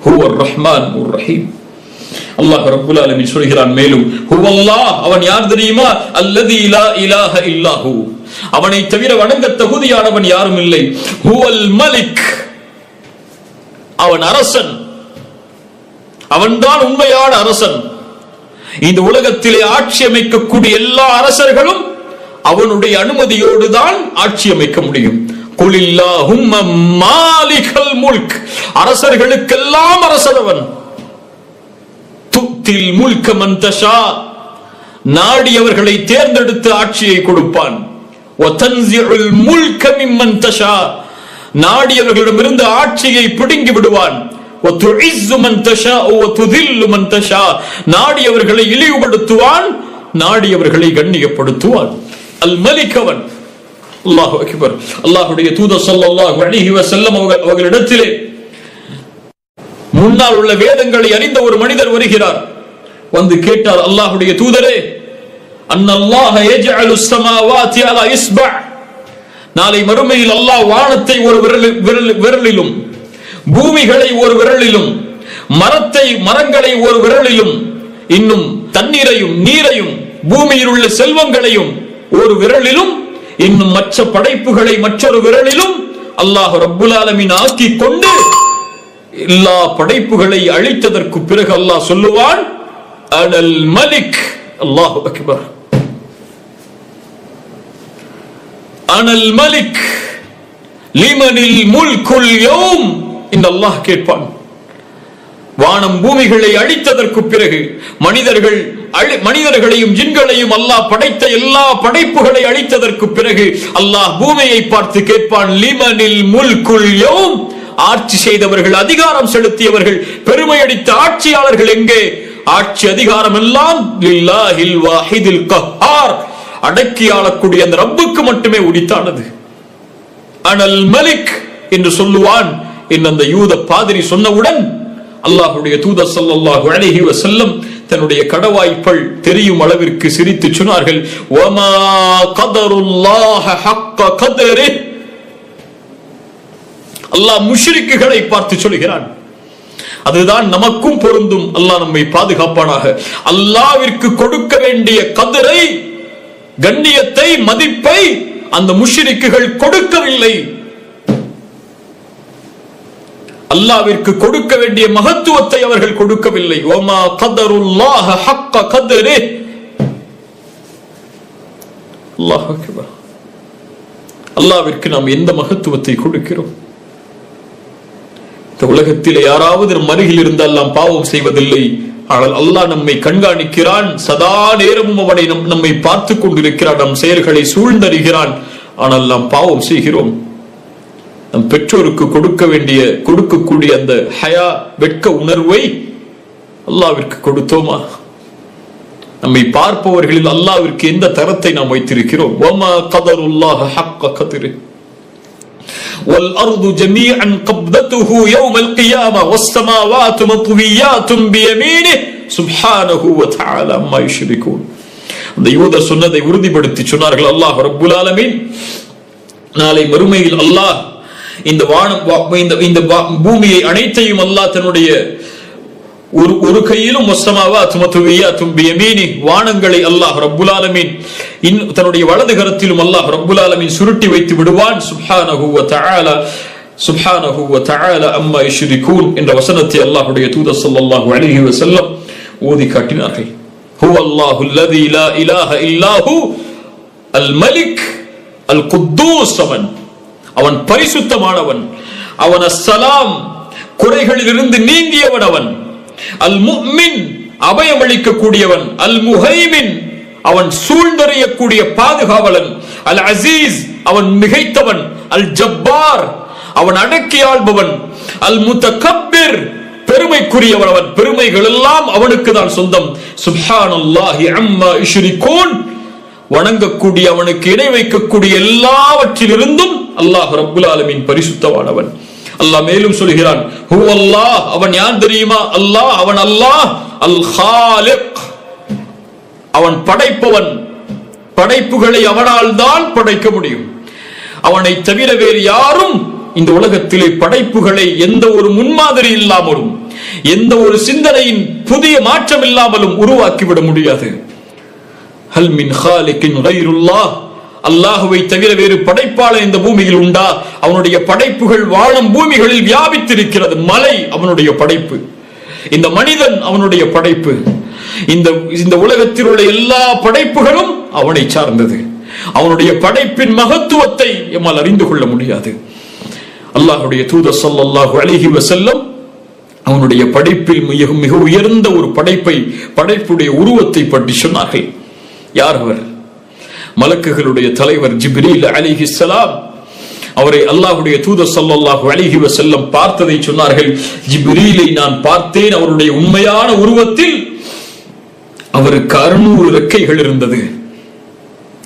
ஹுவர் ரஹ்மானுர் ரஹீம். அல்லாஹ் ரப்புல் ஆலமீன் சொல்கிறான் மேலும், ஹுவல்லாஹ், அவன் யார் தெரியுமா? அல்லதி லா இலாஹ இல்லாஹு, அவனை தவிர வணங்க தகுதியானவன் யாரும் இல்லை. ஹுவல் மலிக், அவன் அரசன், அவன்தான் உண்மையான அரசன். இந்த உலகத்திலே ஆட்சி அமைக்கக்கூடிய எல்லா அரசர்களும் அவனுடைய அனுமதியோடு தான் ஆட்சி அமைக்க முடியும். குலில்லாஹும்ம மாலிகல் முல்க், அரசர்களுக்கெல்லாம் அரசனவன். துத்தில் முல்க மன் தஷா, நாடியவர்களை தேர்ந்தெடுத்து ஆட்சியை கொடுப்பான். வதன்ஸிஉல் முல்க மிம்மன் தஷா, நாடியவர்களிடமிருந்து ஆட்சியை பிடுங்கி விடுவான். வதுஇஸ்ஸு மன் தஷா வதுதில்லு மன் தஷா, நாடியவர்களை இழிவுபடுத்துவான், நாடியவர்களை கண்ணியப்படுத்துவான். அல் மலிக் அவன். அல்லாஹு அக்பர். அல்லாஹ்வுடைய தூதர் ஸல்லல்லாஹு அலைஹி வஸல்லம் அவர்களிடத்திலே முன்னால் உள்ள வேதங்களை அறிந்த ஒரு மனிதர் வருகிறார். வந்து கேட்டார், அல்லாஹ்வுடைய தூதரே, அன்னல்லாஹ யஜ்அலு ஸமாவாதி அலா இஸ்பா, நாளை மறுமையில் அல்லாஹ் வானத்தை ஒரு விரலிலும், பூமிகளை ஒரு விரலிலும், மரங்களை ஒரு விரலிலும், இன்னும் தண்ணீரையும் நீரையும் பூமியில் உள்ள செல்வங்களையும் ஒரு விரலிலும், இன்னும் மற்ற படைப்புகளை மற்றொரு விரலிலும் அல்லாஹ் ரப்புல் ஆலமீன் ஆக்கி கொண்டு எல்லா படைப்புகளை அழித்ததற்கு பிறகு அல்லாஹ் சொல்லுவான், அனல் மலிக். அல்லாஹு அக்பர். அனல் மலிக் லிமனில் முல்குல் யௌம் என்று அல்லாஹ் கேட்பான். வானம் பூமிகளை அழித்ததற்கு பிறகு மனிதர்களையும் ஜின்களையும் அல்லாஹ் படைத்த எல்லா படைப்புகளை அழித்ததற்கு பிறகு அல்லாஹ் பூமியை பார்த்து கேட்பான், லிமனில் முல்குல் யௌம், ஆட்சி செய்தவர்கள், அதிகாரம் செலுத்தியவர்கள், பெருமை அடித்த ஆட்சியாளர்கள் எங்கே? ஆட்சி அதிகாரம் எல்லாம் லில்லாஹில் வாஹிதில் கஹ்ஹார், அடக்கி ஆளக்கூடிய அந்த ரப்புக்கு மட்டுமே உரித்தானது. அனல் மலிக் என்று சொல்லுவான் என்று அந்த யூத பாதிரி சொன்னவுடன் அல்லாஹ்வுடைய தூதர் ஸல்லல்லாஹு அலைஹி வஸல்லம் தன்னுடைய கடவாய்ப்பல் தெரியும் அளவிற்கு சிரித்து சொன்னார்கள், வமா கதருல்லாஹ ஹக்க கதரி. அல்லாஹ் முஷ்ரிக்குகளை பார்த்து சொல்கிறான். அதுதான் நமக்கும் பொருந்தும். அல்லாஹ் நம்மை பாதுகாப்பானாக. அல்லாஹ்விற்கு கொடுக்க வேண்டிய கதரை, கண்ணியத்தை, மதிப்பை அந்த முஷ்ரிக்குகள் கொடுக்கவில்லை. அல்லாஹ்விற்கு கொடுக்க வேண்டிய மகத்துவத்தை அவர்கள் கொடுக்கவில்லை. வமா கதருல்லாஹ ஹக்க கதரி. அல்லாஹ் அக்பர். அல்லாஹ்விற்கு நாம் எந்த மகத்துவத்தை கொடுக்கிறோம்? இந்த உலகத்தில் யாராவது நம் அருகில் இருந்தால் நாம் பாவம் செய்வதில்லை. ஆனால் அல்லாஹ் நம்மை கண்காணிக்கிறான். சதா நேரமும் அவனை நம்மை பார்த்து கொண்டிருக்கிறான். நம் செயல்களை சூழ்ந்தறிகிறான். ஆனால் நாம் பாவம் செய்கிறோம். நம் பெற்றோருக்கு கொடுக்கக்கூடிய அந்த ஹயா, வெட்க உணர்வை அல்லாஹ்விற்கு கொடுத்தோமா? நம்மை பார்ப்பவர்களில் அல்லாஹ்விற்கு எந்த தரத்தை நாம் வைத்திருக்கிறோம்? வமா கதருல்லாஹ ஹக்க கத்ரி வல் அர்து ஜமீஅன் கப்ததுஹு யௌமல் கியாமah வஸ் ஸமாவாத்து மத்வியாத்துன் பியமீனிஹி சுப்ஹானஹு வ தஆலா அம்மா யுஷ்ரிகூன். அந்த யூதர் சொன்னதை உறுதிப்படுத்தி சொன்னார்கள், அல்லாஹ் ரப்புல் ஆலமீன் நாளை மறுமையில் அல்லாஹ் இந்த பூமியை அனைத்தையும் அல்லாஹ் தன்னுடைய ஒரு கையிலும் வானங்களை அல்லாஹ் ரப்புல் ஆலமீன் தன்னுடைய வலது கரத்திலும் அல்லாஹ் ரப்புல் ஆலமீன் சுருட்டி வைத்து விடுவான். சுப்ஹானஹு வ தஆலா, சுப்ஹானஹு வ தஆலா அம்மா யுஷ்ரிகூன் என்ற வசனத்தை அல்லாஹ்வுடைய தூதர் ஸல்லல்லாஹு அலைஹி வஸல்லம் ஓதி காட்டினார்கள். ஹுவல்லாஹு அல்லதி லா இலாஹ இல்லாஹு அல் மலிக் அல் குத்தூஸ். அவன் பரிசுத்தமானவன், அவன் அஸ்ஸலாம், குறைகளிலிருந்து நீங்கியவன், அவன் அல் முஃமின், அபயமளிக்கக்கூடியவன், அல் முஹைமின், அவன் சூழ்ந்தறியக்கூடிய பாதுகாவலன், அல் அசீஸ், அவன் மிகைத்தவன், அல் ஜப்பார், அவன் அடக்கி ஆள்பவன், அல் முத்தகப்பிர், பெருமைக்குரியவன், அவன் பெருமைகள் எல்லாம் அவனுக்கு தான் சொந்தம். சுப்ஹானல்லாஹி அம்மா யுஷ்ரிகூன், வணங்கக்கூடிய, அவனுக்கு இணை வைக்கக்கூடிய எல்லாவற்றிலிருந்தும் அல்லாஹ் ரப்புல் ஆலமீன் பரிசுத்தமானவன். அல்லாஹ் மேலும் சொல்கிறான், ஹுவல்லாஹ், அவன் யார் தெரியுமா? அல்லாஹ், அவன் அல்லாஹ் அல் ஹாலிக், அவன் படைப்பவன். படைப்புகளை அவனால் தான் படைக்க முடியும். அவனை தவிர வேறு யாரும் இந்த உலகத்திலே படைப்புகளை எந்த ஒரு முன்மாதிரி இல்லாமலும், எந்த ஒரு சிந்தனையின் புதிய மாற்றம் இல்லாமலும் உருவாக்கிவிட முடியாது. ஹல் மின் ஹாலிகின் கைருல்லாஹ், அல்லாஹுவை தவிர வேறு படைப்பாளர் இந்த பூமியில் உண்டா? அவனுடைய படைப்புகள் வானம் பூமிகளில் வியாபித்திருக்கிறது. மலை அவனுடைய படைப்பு, இந்த மனிதன் அவனுடைய படைப்பு, இந்த உலகத்தில் உள்ள எல்லா படைப்புகளும் அவனை சார்ந்தது. அவனுடைய படைப்பின் மகத்துவத்தை எம்மால் அறிந்து கொள்ள முடியாது. அல்லாஹ்வுடைய தூதர் ஸல்லல்லாஹு அலைஹி வஸல்லம் அவனுடைய படைப்பில் மிக உயர்ந்த ஒரு படைப்புடைய உருவத்தை பற்றி சொன்னார்கள். யார் அவர்? மலக்குகளுடைய தலைவர் ஜிப்ரீல் அலைஹிஸ்ஸலாம். அவரை அல்லாஹ்வுடைய தூதர் ஸல்லல்லாஹு அலைஹி வஸல்லம் பார்த்ததை சொன்னார்கள். ஜிப்ரீலை நான் பார்த்தேன், அவருடைய உண்மையான உருவத்தில் அவருக்கு 600 ரெக்கைகள் இருந்தது.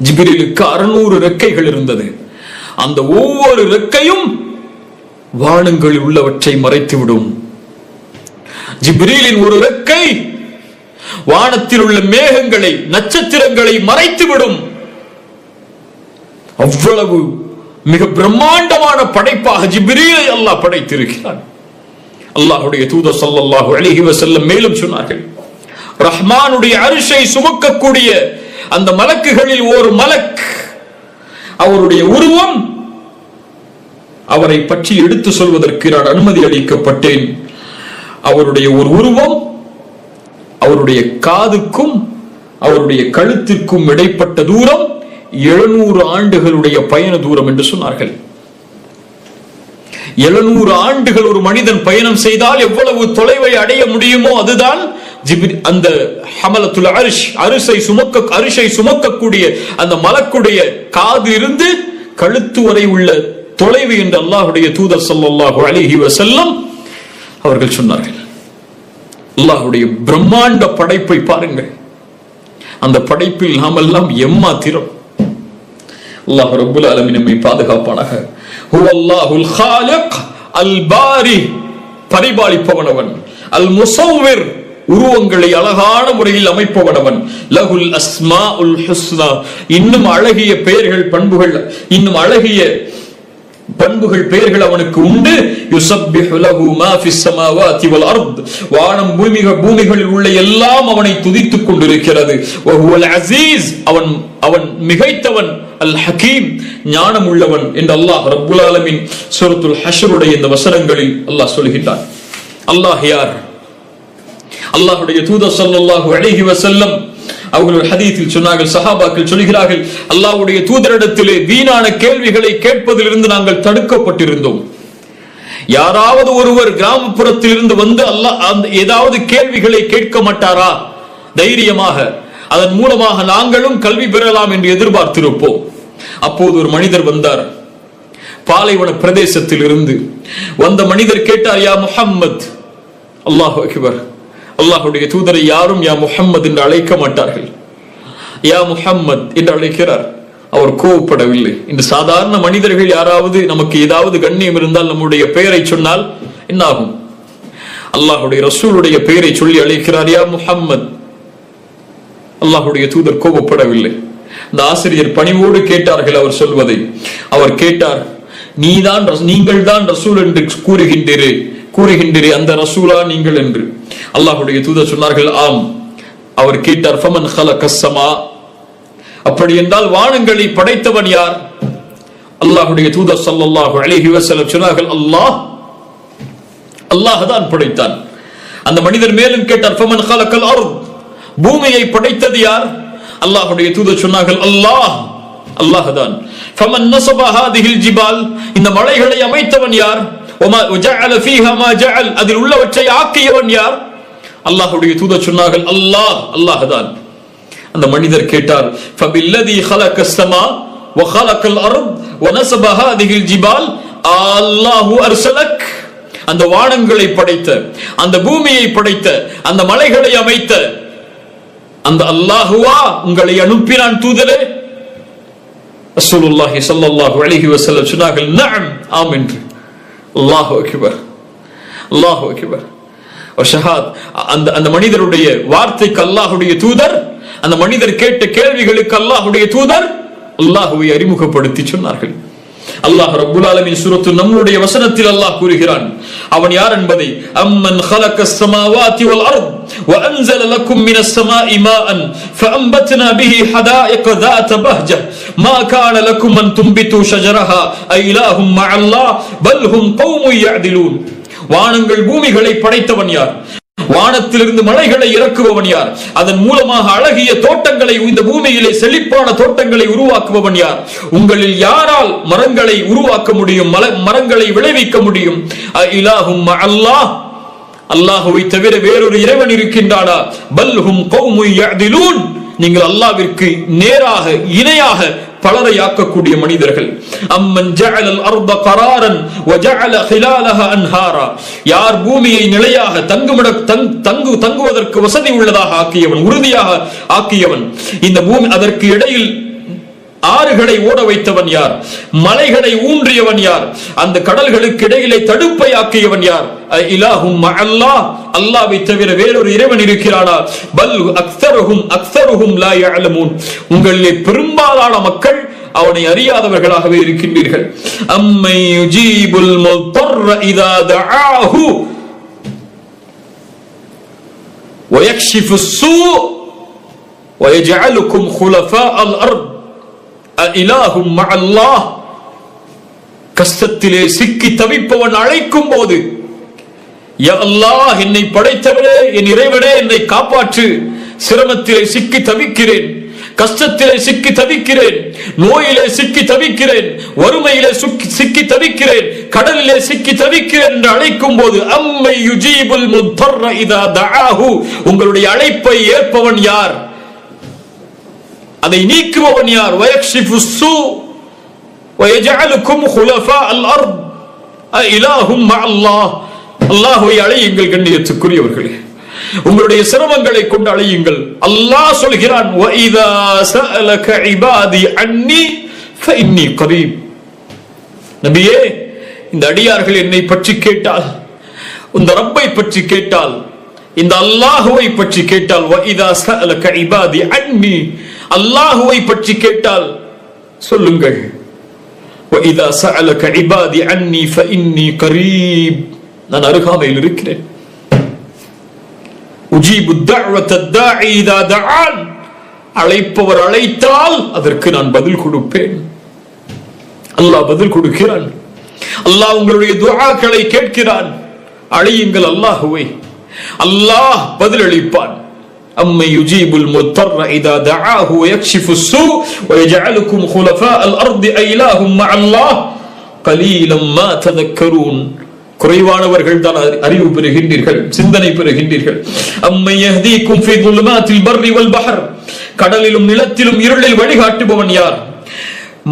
ஜிப்ரீலுக்கு 600 ரெக்கைகள் இருந்தது. அந்த ஒவ்வொரு ரெக்கையும் வானங்களில் உள்ளவற்றை மறைத்துவிடும். ஜிப்ரீலின் ஒரு ரெக்கை வானத்தில் உள்ள மேகங்களை, நட்சத்திரங்களை மறைத்துவிடும். அவ்வளவு மிக பிரம்மாண்டமான படைப்பாக ஜிப்ரீலை அல்லாஹ் படைத்திருக்கிறான். அல்லாஹ்வுடைய தூதர் ஸல்லல்லாஹு அலைஹி வஸல்லம் மேலும் சொன்னார்கள், ரஹ்மானுடைய அர்ஷை சுமக்கக்கூடிய அந்த மலக்குகளில் ஒரு மலக், அவருடைய உருவம், அவரை பற்றி எடுத்து சொல்வதற்கு நான் அனுமதி அளிக்கப்பட்டேன். அவருடைய ஒரு உருவம் அவருடைய காதுக்கும் அவருடைய கழுத்திற்கும் இடைப்பட்ட தூரம் 700 ஆண்டுகளுடைய பயண தூரம் என்று சொன்னார்கள். 700 ஆண்டுகள் ஒரு மனிதன் பயணம் செய்தால் எவ்வளவு தொலைவை அடைய முடியுமோ அதுதான் அந்த ஹமலத்துல் அர்ஷ், அரிஷை சுமக்கக்கூடிய அந்த மலக்குடைய காது இருந்து கழுத்து வரை உள்ள தொலைவு என்று அல்லாஹ்வுடைய தூதர் ஸல்லல்லாஹு அலைஹி வஸல்லம் அவர்கள் சொன்னார்கள். அல்லாஹ்வுடைய பிரம்மாண்ட படைப்பை பாருங்கள். அந்த படைப்பில் நாம் எல்லாம் எம்மாத்திரம். அல்லாஹ் ரப்பல் ஆலமீன் நம்மை பாதுகாப்பானாக. ஹுவல்லாஹுல் காலிக் அல் பாரி, பரிபாலிப்பவனவன், அல் முஸவ்விர், உருவங்களை அழகான முறையில் அமைப்பவனவன், லஹுல் அஸ்மாஉல் ஹுஸ்னா, இன்னும் அழகிய பெயர்கள், பண்புகள், இன்னும் அழகிய பண்புகள், பெயர்கள் அவனுக்கு உண்டு. யுஸப்பிஹு லஹு மா ஃபிஸ் ஸமாவாதி வல் அர்த், வானம் பூமிகளில் உள்ள எல்லாம் அவனை துதித்துக் கொண்டிருக்கிறது. வ ஹுவல் அஸீஸ், அவன் மிகைத்தவன், அல் ஹகீம், ஞானம் உள்ளவன் என்று அல்லாஹ் ரப்புல் ஆலமீன் சூரத்துல் ஹஷ்ருடைய இந்த வசனங்களில் அல்லாஹ் சொல்கிறான். அல்லாஹ் யார்? அல்லாஹ்வுடைய தூதர் ஸல்லல்லாஹு அலைஹி வஸல்லம் அவர்கள் ஹதீஸில் சொன்னார்கள், சஹாபாக்கள் சொல்கிறார்கள், அல்லாஹ்வுடைய தூதரிடத்திலே வீணான கேள்விகளை கேட்பதிலிருந்து நாங்கள் தடுக்கப்பட்டிருந்தோம். யாராவது ஒருவர் கிராமப்புறத்தில் இருந்து வந்து அல்லாஹ் ஏதாவது கேள்விகளை கேட்க மாட்டாரா? தைரியமாக அதன் மூலமாக நாங்களும் கல்வி பெறலாம் என்று எதிர்பார்த்திருப்போம். அப்போது ஒரு மனிதர் வந்தார், பாலைவன பிரதேசத்தில் இருந்து வந்த மனிதர் கேட்டார், யா முஹம்மத். அல்லாஹு அக்பர். அல்லாஹ்வுடைய தூதரை யாரும் யா முஹம்மத் என்று அழைக்க மாட்டார்கள். யா முஹம்மத் என்று அழைக்கிறார். அவர் கோவப்படவில்லை. இந்த சாதாரண மனிதர்கள் யாராவது நமக்கு ஏதாவது கண்ணியம் இருந்தால் நம்முடைய பெயரை சொன்னால் என்ன ஆகும்? அல்லாஹ்வுடைய ரசூலுடைய பெயரை சொல்லி அழைக்கிறார், யா முஹம்மத். அல்லாஹ்வுடைய தூதர் கோபப்படவில்லை. இந்த ஆசிரியர் பணிவோடு கேட்டார்கள் அவர் சொல்வதை. அவர் கேட்டார், நீங்கள் தான் ரசூல் என்று கூறுகின்றீரே, அந்த ரசூலா நீங்கள் என்று? அல்லாஹ்வுடைய தூதர் சொன்னார்கள், ஆம். அவர் கேட்டார், ஃபமன் ஹலகஸ் ஸமா, அப்படி என்றால் வானங்களை படைத்தவன் யார்? அல்லாஹ்வுடைய தூதர் ஸல்லல்லாஹு அலைஹி வஸல்லம் சொன்னார்கள், அல்லாஹ் தான் படைத்தான். அந்த மனிதர் மேலும் கேட்டார், ஃபமன் ஹலகல் அர்த், பூமியை படைத்தது யார்? அல்லாஹ்வுடைய தூதர் சொன்னார்கள், அல்லாஹ் தான். ஃபமன் நஸப ஹாதிஹில் ஜிபால், இந்த மலைகளை அமைத்தவன் யார்? وجعل فيها ما جعل, அதில் உள்ளவற்றை ஆக்கியவன் யார்? அல்லாஹ்வுடைய தூதர் சொன்னார்கள், அல்லாஹ் தான். அந்த மனிதர் கேட்டார், فبالذي خلق السماء وخلق الارض ونصب هذه الجبال الله ارسلك, அந்த வானங்களை படைத்த, அந்த பூமியை படைத்த, அந்த மலைகளை அமைத்த அந்த அல்லாஹ்வா உங்களை அனுப்பினான் தூதரே? ரசூலுல்லாஹி ஸல்லல்லாஹு அலைஹி வஸல்லம் சொன்னார்கள், நஅம், ஆம் என்று. அல்லாஹு அக்பர், அல்லாஹு அக்பர். அந்த மனிதருடைய வார்த்தைக்கு அல்லாஹ்வுடைய தூதர், அந்த மனிதர் கேட்ட கேள்விகளுக்கு அல்லாஹ்வுடைய தூதர் அல்லாஹ்வை அறிமுகப்படுத்தி சொன்னார்கள். அல்லாஹ் ரப்புல் ஆலமீன் சூரத்து நம்முடைய வசனத்தில் அல்லாஹ் கூறுகிறான், அவன் யார் என்பதை. அம்மன் خلقஸ் ஸமாவாதி வல் அர்த் وانزل لكم من السماء ماء فانبتنا به حدائق ذات بهجة ما كان لكم ان تنبتوا شجرها أإله مع الله بل هم قوم يعدلون. வானங்கள் பூமிகளை படைத்தவன் யார்? வானத்திலிருந்து மலைகளை இறக்குபவன் யார்? அதன் மூலமாக அழகிய தோட்டங்களை, இந்த பூமியிலே செழிப்பான தோட்டங்களை உருவாக்குபவன் யார்? உங்களில் யாரால் மரங்களை உருவாக்க முடியும், மரங்களை விளைவிக்க முடியும்? இலாஹும் அல்லாஹ், அல்லாஹ்வை தவிர வேறொரு இறைவன் இருக்கின்றானா? பல்ஹும் கௌமுன் யஅதிலூன், நீங்கள் அல்லாஹ்விற்கு நேராக இணையாக பலரை ஆக்கக்கூடிய மனிதர்கள். அம்மன் ஜஅலல் அர்த கராரன் வ ஜஅல ஹிலாலஹா அன்ஹாரா, யார் பூமியை நிலையாக தங்குவதற்கு வசதி உள்ளதாக ஆக்கியவன், உறுதியாக ஆக்கியவன், இந்த பூமி அதற்கு இடையில் ஆறுகளை ஓட வைத்தவன் யார்? மலைகளை ஊன்றியவன் யார்? அந்த கடல்களுக்கு இடையிலே தடுப்பை ஆக்கியவன் யார்? இலாஹும் மஅல்லாஹ், அல்லாஹ்வை தவிர வேறொரு இறைவன் இருக்கிறானா? பல் அக்ஸருஹும் லா யஅலமூன், உங்களிலே பெரும்பாலான மக்கள் அவனை அறியாதவர்களாகவே இருக்கின்றீர்கள். அம்மை யுஜீபுல் முல்தர்ர இதா தஆஹு வயக்ஷிஃபு ஸூ வயஜஅலுக்கும் குலஃபாஅல் அர்த் இலாஹும் மஅல்லாஹ். கஷ்டத்திலே சிக்கி தவிப்பவன் அழைக்கும் போது, யா அல்லாஹ், என்னை படைத்தவரே, என் இறைவனே, என்னை காப்பாற்று, சிரமத்திலே சிக்கி தவிக்கிறேன், கஷ்டத்திலே சிக்கி தவிக்கிறேன், நோயிலே சிக்கி தவிக்கிறேன், வறுமையிலே சிக்கி தவிக்கிறேன், கடலிலே சிக்கி தவிக்கிறேன் என்று அழைக்கும் போது, அம்மை யுஜீபுல் முத்தர்ர இதா தஆஹு, உங்களுடைய அழைப்பை ஏற்பவன் யார்? அதை நீக்குபவன் யார்? வயக்ஷிஃபு ஸூ வயஜஅலுக்கும் குலஃபாஅல் அர்த் இலாஹும் மஅல்லாஹ். அல்லாஹ்வை அழையுங்கள் கண்ணியத்துக்குரியவர்களே, உங்களுடைய சிரமங்களை கொண்டு அழையுங்கள். அல்லாஹ் சொல்கிறான், வஇதா சஅலக இபாதி அன்னி ஃபஇன்னி கரீப். நபியே, இந்த அடியார்கள் என்னை பற்றி கேட்டால், இந்த ரப்பை பற்றி கேட்டால், இந்த அல்லாஹ்வை பற்றி கேட்டால், வஇதா சஅலக இபாதி அன்னி, அல்லாஹ்வை பற்றி கேட்டால் சொல்லுங்கள், வஇதா சஅலக இபாதி அன்னி ஃபஇன்னி கரீப், நான் அருகாமையில் இருக்கிறேன். உஜீபு தஅவத தாஇ இதா தஆன், அழைப்பவர் அழைத்தால் அதற்கு நான் பதில் கொடுப்பேன். அல்லாஹ் பதில் கொடுக்கிறான். அல்லாஹ் உங்களுடைய துஆக்களை கேட்கிறான். அழையுங்கள் அல்லாஹ்வை, அல்லாஹ் பதில் அளிப்பான். அம்மை யுஜீபுல் முத்தர்ர இதா தஆஹு வயக்ஷிஃபு ஸூ வயஜஅலுக்கும் குலஃபாஅல் அர்த் இலாஹும் மஅல்லாஹ் கலீலம் மா ததக்கரூன். குறைவானவர்கள் தான் அறிவு பெறுகின்றீர்கள், சிந்தனை பெறுகின்றீர்கள். அம்மை யஹ்தீக்கும் ஃபீ ظுலுமாத்தில் பர்ரி வல் பஹர், கடலிலும் நிலத்திலும் இருளில் வழிகாட்டுபவன் யார்?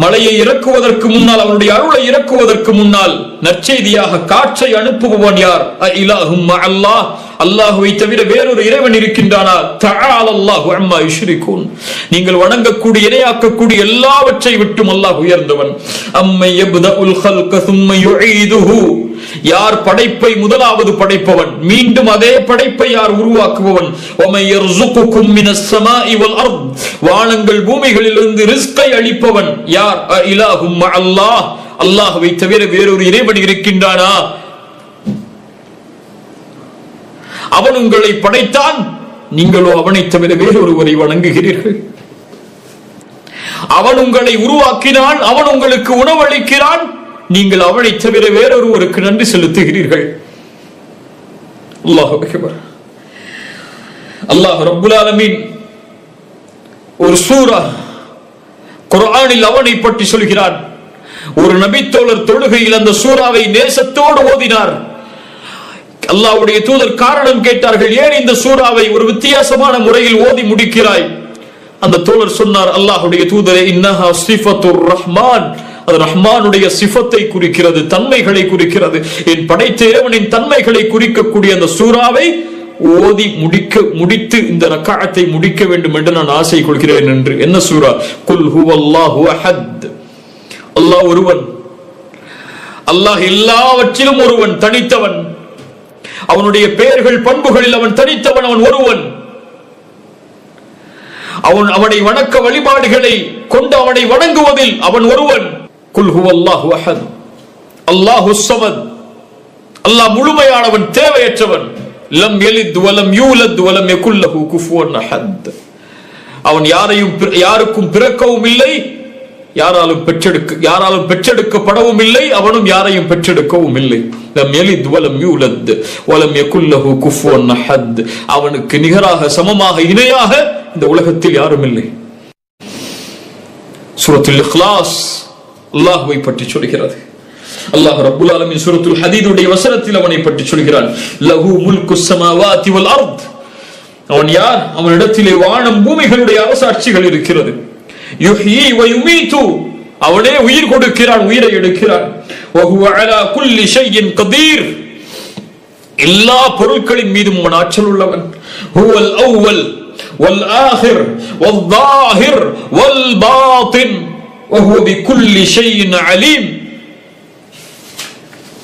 மலையை இறக்குவதற்கு முன்னால், அவனுடைய அருளை இறக்குவதற்கு முன்னால் நற்செய்தியாக காற்றை அனுப்புபவன் யார்? இலாஹும் மஅல்லாஹ், அல்லாஹ்வை தவிர வேறொரு இறைவன் இருக்கின்றானா? தஆலல்லாஹு அம்மா யுஷ்ரிகூன், நீங்கள் வணங்கக்கூடிய இணையாக்கக்கூடிய எல்லாவற்றை விட்டும் அல்லாஹ் உயர்ந்தவன். அம்மை யப்தஉல் ஹல்க ஸும்ம யுஈதுஹு, யார் படைப்பை முதலாவது படைப்பவன், மீண்டும் அதே படைப்பை யார் உருவாக்குபவன்? வமை யர்ஸுகுகும் மினஸ் ஸமாஇ வல் அர்த், வானங்கள் பூமிகளிலிருந்து ரிஸ்கை அளிப்பவன் யார்? இலாஹும் மஅல்லாஹ், அல்லாஹ்வை தவிர வேறொரு இறைவன் இருக்கின்றானா? அவன் உங்களை படைத்தான், நீங்களோ அவனை தவிர வேறொருவரை வணங்குகிறீர்கள். அவன் உங்களை உருவாக்கினான், அவன் உங்களுக்கு உணவளிக்கிறான், நீங்கள் அவனை தவிர வேறொருவருக்கு நன்றி செலுத்துகிறீர்கள். அல்லாஹு அக்பர். அல்லாஹ் ரப்புல் ஆலமீன் ஒரு சூரா குர்ஆனில் அவனை பற்றி சொல்கிறான். ஒரு நபித்தோழர் தொழுகையில் அந்த சூராவை நேசத்தோடு ஓதினார். அல்லாஹ்வுடைய தூதர் காரணம் கேட்டார்கள், ஏன் இந்த சூராவை ஒரு வித்தியாசமான முறையில் ஓதி முடிக்கிறாய்? அந்த தோழர் சொன்னார், அல்லாஹ்வுடைய தூதரே, இன்னஹா சிஃபத்துர் ரஹ்மான், அது ரஹ்மானுடைய சிஃபத்தை குறிக்கிறது, தன்மைகளை குறிக்கிறது. என் படைத்த இறைவனின் தன்மைகளை குறிக்கக்கூடிய அந்த சூராவை ஓதி முடித்து இந்த ரக்அத்தை முடிக்க வேண்டும் என்று நான் ஆசை கொள்கிறேன் என்று. என்ன சூரா? குல் ஹுவல்லாஹு அஹத், அல்லாஹ் ஒருவன், அல்லாஹ் எல்லாவற்றிலும் ஒருவன், தனித்தவன். அவனுடைய பெயர்கள் பண்புகளில் அவன் தனித்தவன், அவன் ஒருவன். அவனை வணக்க வழிபாடுகளை கொண்டு அவனை வணங்குவதில் அவன் ஒருவன். குல் ஹுவல்லாஹு அஹத், அல்லாஹு ஸமத், அல்லாஹ் முழுமையானவன், தேவையற்றவன். லம் யலித் வலம் யூலத் வலம் யகுல் லஹு குஃபுவன் அஹத், அவன் யாருக்கும் பிறக்கவும் இல்லை, யாராலும் பெற்றெடுக்கப்படவும் இல்லை, அவனும் யாரையும் பெற்றெடுக்கவும் இல்லை. லம் யலித் வலம் யூலத் வலம் யகுல் லஹு குஃபுவன் அஹத், அவனுக்கு நிகராக, சமமாக, இணையாக இந்த உலகத்தில் யாரும் இல்லை. சூரத்துல் இக்லாஸ் அல்லாஹ்வை பற்றி சொல்கிறது. அல்லாஹ் ரப்புல் ஆலமீன் சூரத்துல் ஹதீதுடைய வசனத்தில் அவனை பற்றி சொல்கிறான். லஹு முல்குஸ் ஸமாவாதி வல் அர்த், அவன் யார்? அவனிடத்திலே வானம் பூமிகளுடைய அரசாட்சிகள் இருக்கிறது. யுஹ்யி வ யுமீது, அவனே உயிர் கொடுக்கிறான், உயிரை எடுக்கிறான். வ ஹுவ அலா குல்லி ஷைஇன் கதீர், எல்லா பொருட்களின் மீதும் அவன் ஆற்றல் உள்ளவன். ஹுவல் அவ்வல் வல் ஆஹிர் வல் ظاஹிர் வல் பாத்தின், وهو بكل شيء عليم.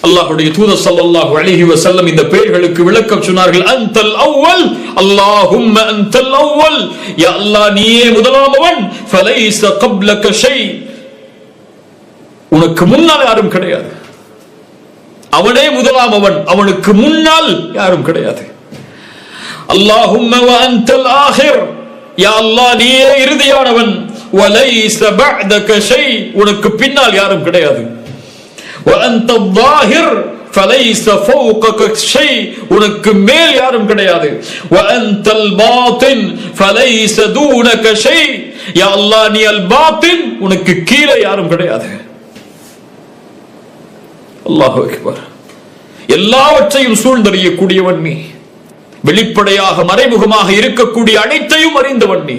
அல்லாஹ்வுடைய தூதர் ஸல்லல்லாஹு அலைஹி வஸல்லம் இந்த பெயர்களுக்கு விளக்கம் சொன்னார்கள். அன்தல் அவ்வல், அல்லாஹும்ம அன்தல் அவ்வல், யா அல்லாஹ் நீயே முதலாமவன். ஃபலைஸ கப்லக ஷை, உனக்கு முன்னால் யாரும் கிடையாது. அவனே முதலாமவன், அவனுக்கு முன்னால் யாரும் கிடையாது. அல்லாஹும்ம வ அன்தல் ஆகிர், யா அல்லாஹ் நீயே இறுதியானவன். வலைஸ பஅதக ஷை, உனக்கு பின்னால் யாரும் கிடையாது. وأنت الظاهر فليس فوقك شيء, உனக்கு மேல் யாரும் கிடையாது. وأنت الباطن فليس دونك شيء, யா அல்லாஹ் நீ அல் பாத்தின், உனக்கு கீழே யாரும் கிடையாது. அல்லாஹு அக்பர். எல்லாவற்றையும் சூழ்ந்தறியக்கூடியவன் நீ, வெளிப்படையாக மறைமுகமாக இருக்கக்கூடிய அனைத்தையும் அறிந்தவன் நீ.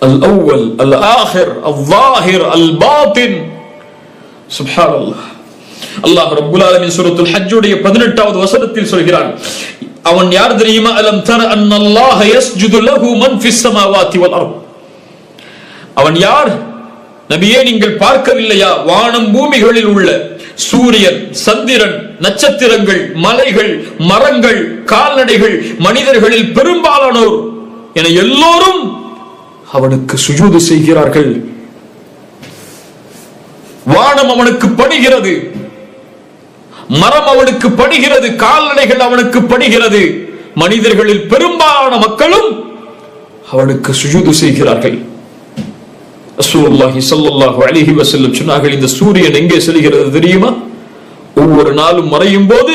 அல் அவ்வல், அல் ஆகிர், அல் ஸாஹிர், அல் பாத்தின். சுப்ஹானல்லாஹ். அல்லாஹ் ரப்பல் ஆலமீன் சூரத்துல் ஹஜ்ஜுடைய 18வது வசனத்தில் சொல்கிறான், அவன் யார் தெரியுமா? அலம் தர அன்னல்லாஹ யஸ்ஜுது லஹு மன் ஃபிஸ் ஸமாவாதி வல் அர்த். அவன் யார் நபியே, நீங்கள் பார்க்கவில்லையா? வானம் பூமிகளில் உள்ள சூரியன், சந்திரன், நட்சத்திரங்கள், மலைகள், மரங்கள், கால்நடைகள், மனிதர்களில் பெரும்பாலானோர் என எல்லோரும் அவனுக்கு சுஜூது செய்கிறார்கள். வானம் அவனுக்கு பணிகிறது, மரம் அவனுக்கு பணிகிறது, கால்நடைகள் அவனுக்கு பணிகிறது, மனிதர்களில் பெரும்பாலான மக்களும் அவனுக்கு சுஜூது செய்கிறார்கள். ரசூலுல்லாஹி ஸல்லல்லாஹு அலைஹி வஸல்லம் சொன்னார்கள், இந்த சூரியன் எங்கே செல்கிறது தெரியுமா? ஒவ்வொரு நாளும் மறையும் போது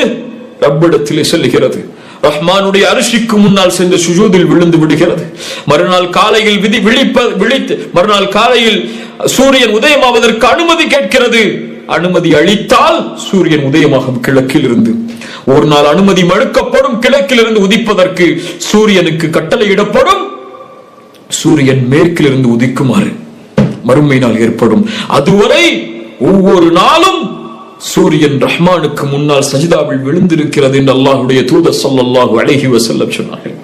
ரப்பிடத்திலே செல்கிறது. ரஹ்மானுடைய அரிசிக்கு முன்னால் சென்று சுஜூதில் விழுந்து விடுகிறது. மறுநாள் காலையில் விழித்து மறுநாள் காலையில் சூரியன் உதயமாவதற்கு அனுமதி கேட்கிறது. அனுமதி அளித்தால் சூரியன் உதயமாகும் கிழக்கில் இருந்து. ஒரு நாள் அனுமதி மறுக்கப்படும், கிழக்கில் இருந்து உதிப்பதற்கு சூரியனுக்கு கட்டளையிடப்படும், சூரியன் மேற்கில் இருந்து உதிக்குமாறு மறுமை நாள் ஏற்படும். அதுவரை ஒவ்வொரு நாளும் சூரியன் ரஹ்மானுக்கு முன்னால் சஜிதாவில் விழுந்திருக்கிறது என்று அல்லாஹ்வுடைய தூதர் ஸல்லல்லாஹு அலைஹி வஸல்லம் சொன்னார்கள்.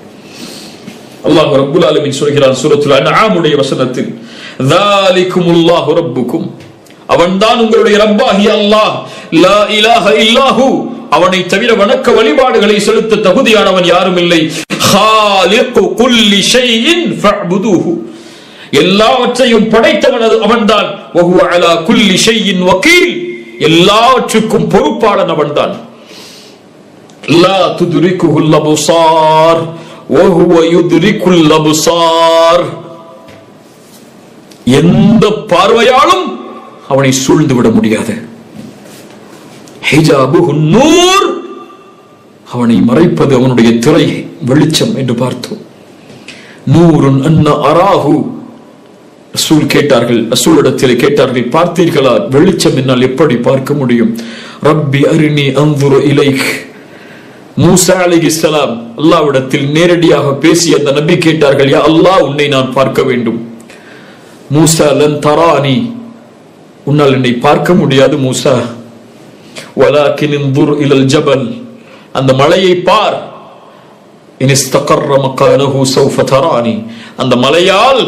அல்லாஹ் ரப்பல் ஆலமீன் சொல்கிறான் சூரத்துல் அன்ஆமுடைய வசனத்தில், ذَلِكُمُல்லாஹு ரப்புக்கும், அவன்தான் உங்களுடைய ரப்பாகிய அல்லாஹ். லா இலாஹ இல்லாஹு, அவனை தவிர வணக்க வழிபாடுகளை செலுத்த தகுதியானவன் யாரும் இல்லை. خَالِقُ كُلِّ شَيْءٍ فَاعْبُدُوهُ, எல்லாவற்றையும் படைத்தவன் அவன்தான். وَهُوَ عَلَى كُلِّ شَيْءٍ وَكِيلٌ, எல்லாவற்றுக்கும் பொறுப்பாளன் அவன்தான். லா துத்ரிகுல் அப்சார் வஹுவ யுத்ரிகுல் அப்சார், எந்த பார்வையாலும் அவனை சூழ்ந்து விட முடியாது. ஹிஜாபுஹு நூர், அவனை மறைப்பது அவனுடைய திரை, வெளிச்சம் என்று பார்த்தோம். நூருன் அன்ன அராஹு, ரசூல் கேட்டார்கள், ரசூலிடத்தில் கேட்டார்கள், பார்த்தீர்களா வெளிச்சம் என்னால் எப்படி பார்க்க முடியும்? ரப்பி அரினி அன்துரு இலைக். மூசா அலைஹிஸ்ஸலாம் அல்லாஹ்விடத்தில் நேரடியாக பேசி அந்த நபி கேட்டார்கள், யா அல்லாஹ் உன்னை நான் பார்க்க வேண்டும். மூசா லன் தரானி, உன்னால் என்னை பார்க்க முடியாது மூசா. வலாகின் இன்துர் இலல் ஜபல், அந்த மலையை பார். இன் இஸ்தகர்ர மகானஹு சௌஃப தரானி, அந்த மலையால்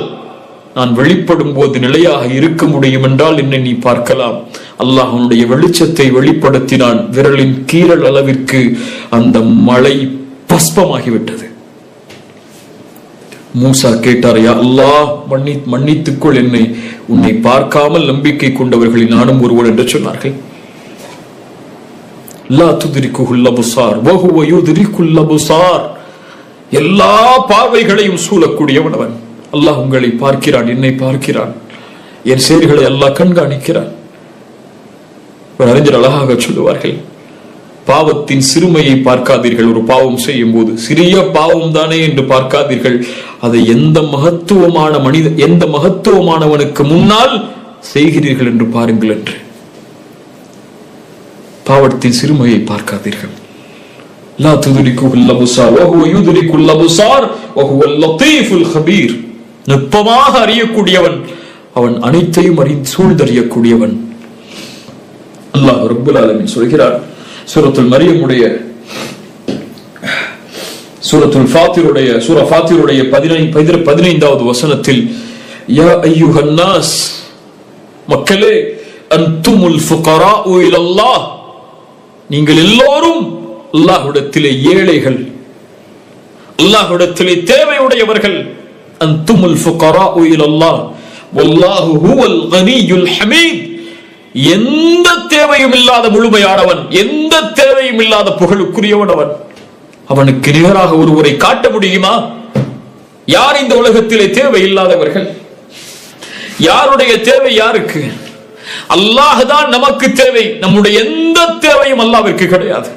நான் வெளிப்படும் போது நிலையாக இருக்க முடியும் என்றால் என்னை நீ பார்க்கலாம். அல்லாஹ் அவனுடைய வெளிச்சத்தை வெளிப்படுத்தினான். விரலின் கீரல் அளவிற்கு அந்த மலை பஸ்பமாகிவிட்டது. மூசா கேட்டார், யா அல்லாஹ் மன்னித்துக்கொள் என்னை, உன்னை பார்க்காமல் நம்பிக்கை கொண்டவர்களில் நானும் ஒருவன் என்று சொன்னார்கள். லா துத்ரிகுல் அப்சார் வஹுவ யுத்ரிகுல் அப்சார், எல்லா பார்வைகளையும் சூழக்கூடியவன் அவன். அல்லாஹ் உங்களை பார்க்கிறான், என்னை பார்க்கிறான், என் செயல்களை அல்லாஹ் கண்காணிக்கிறான். அறிஞர் அழகாக சொல்லுவார்கள், பாவத்தின் சிறுமையை பார்க்காதீர்கள். ஒரு பாவம் செய்யும் போது சிறிய பாவம் தானே என்று பார்க்காதீர்கள். அதை எந்த மகத்துவமானவனுக்கு முன்னால் செய்கிறீர்கள் என்று பாருங்கள் என்று. பாவத்தின் சிறுமையை பார்க்காதீர்கள். லா துத்ரிகுல் அப்சார் வஹுவ யுத்ரிகுல் அப்சார் வஹுவல் லத்தீஃபுல் கபீர், நுட்பமாக அறியக்கூடியவன் அவன், அனைத்தையும் சூழ்ந்தறியக்கூடியவன். அல்லாஹ் ரப்பல் ஆலமீன் சொல்கிறார் சூரத்துல் மரியமுடைய சூரா ஃபாத்திருடைய 15வது வசனத்தில், யா அய்யுஹன் நாஸ், மக்களே, அன்துமுல் ஃபுகராஉ இலல்லாஹ், நீங்கள் எல்லோரும் அல்லாஹ்விடத்திலே ஏழைகள், அல்லாஹ்விடத்திலே தேவையுடையவர்கள். அன்துமுல் ஃபுகராஉ இலல்லாஹ் வல்லாஹு ஹுவல் கனியுல் ஹமீத். எந்த தேவையும் இல்லாத முழுமையானவன், எந்த தேவையும் இல்லாத புகழுக்குரியவன் அவன். அவனுக்கு நிகராக ஒருவரை காட்ட முடியுமா? யார் இந்த உலகத்திலே தேவை இல்லாதவர்கள்? யாருடைய தேவை யாருக்கு? அல்லாஹ் தான் நமக்கு தேவை. நம்முடைய எந்த தேவையும் அல்லாஹ்விற்கு கிடையாது.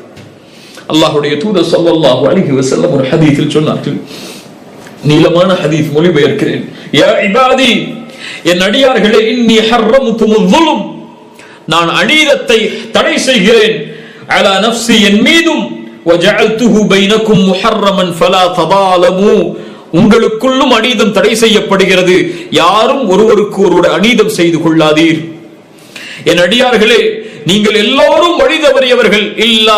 அல்லாஹ்வுடைய தூதர் ஸல்லல்லாஹு அலைஹி வஸல்லம் ஒரு ஹதீஸில் சொன்னார்கள், நீளமான ஹதீஸ், மொழிபெயர்க்கிறேன். யா இபாதி, என் அடியார்களே, இன்னி ஹர்ரம்துமுல் ஸுல்ம், நான் அநீதத்தை தடை செய்கிறேன், அலா நஃப்ஸி, என் மீதும், வஜஅல்துஹு பைனக்கும் முஹர்ரமன் ஃபலா ததாலமு, உங்களுக்குள்ளும் அநீதம் தடை செய்யப்படுகிறது, யாரும் ஒருவருக்கு ஒருவர் அநீதம் செய்து கொள்ளாதீர். என் அடியார்களே, நீங்கள் எல்லோரும் வழி தவறியவர்கள், இல்லா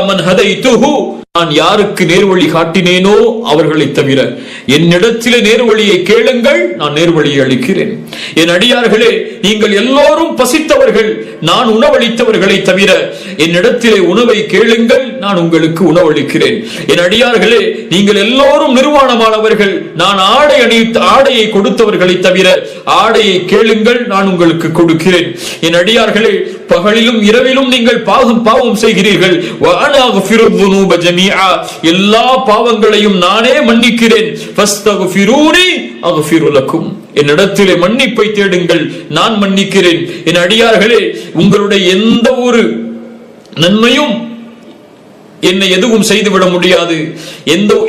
மன் ஹதைதுஹு, நான் யாருக்கு நேர்வழி காட்டினேனோ அவர்களை தவிர. என்னிடத்திலே நேர்வழியை கேளுங்கள், நான் நேர்வழியை அளிக்கிறேன். என் அடியார்களே, நீங்கள் எல்லோரும் பசித்தவர்கள், நான் உணவளித்தவர்களை தவிர. என்னிடத்திலே உணவை கேளுங்கள், நான் உங்களுக்கு உணவளிக்கிறேன். என் அடியார்களே, நீங்கள் எல்லோரும் நிர்வாணமானவர்கள், நான் ஆடையை கொடுத்தவர்களை தவிர. ஆடையை கேளுங்கள், நான் உங்களுக்கு கொடுக்கிறேன். என் அடியார்களே, பகலிலும் இரவிலும் நீங்கள் பாவம் செய்கிறீர்கள். எல்லா பாவங்களையும் நானே மன்னிக்கிறேன். என்னிடத்திலே மன்னிப்பை தேடுங்கள், நான் மன்னிக்கிறேன். என் அடியார்களே, உங்களுடைய எந்த ஒரு நன்மையும் என்னை எதுவும் செய்துவிட முடியாது,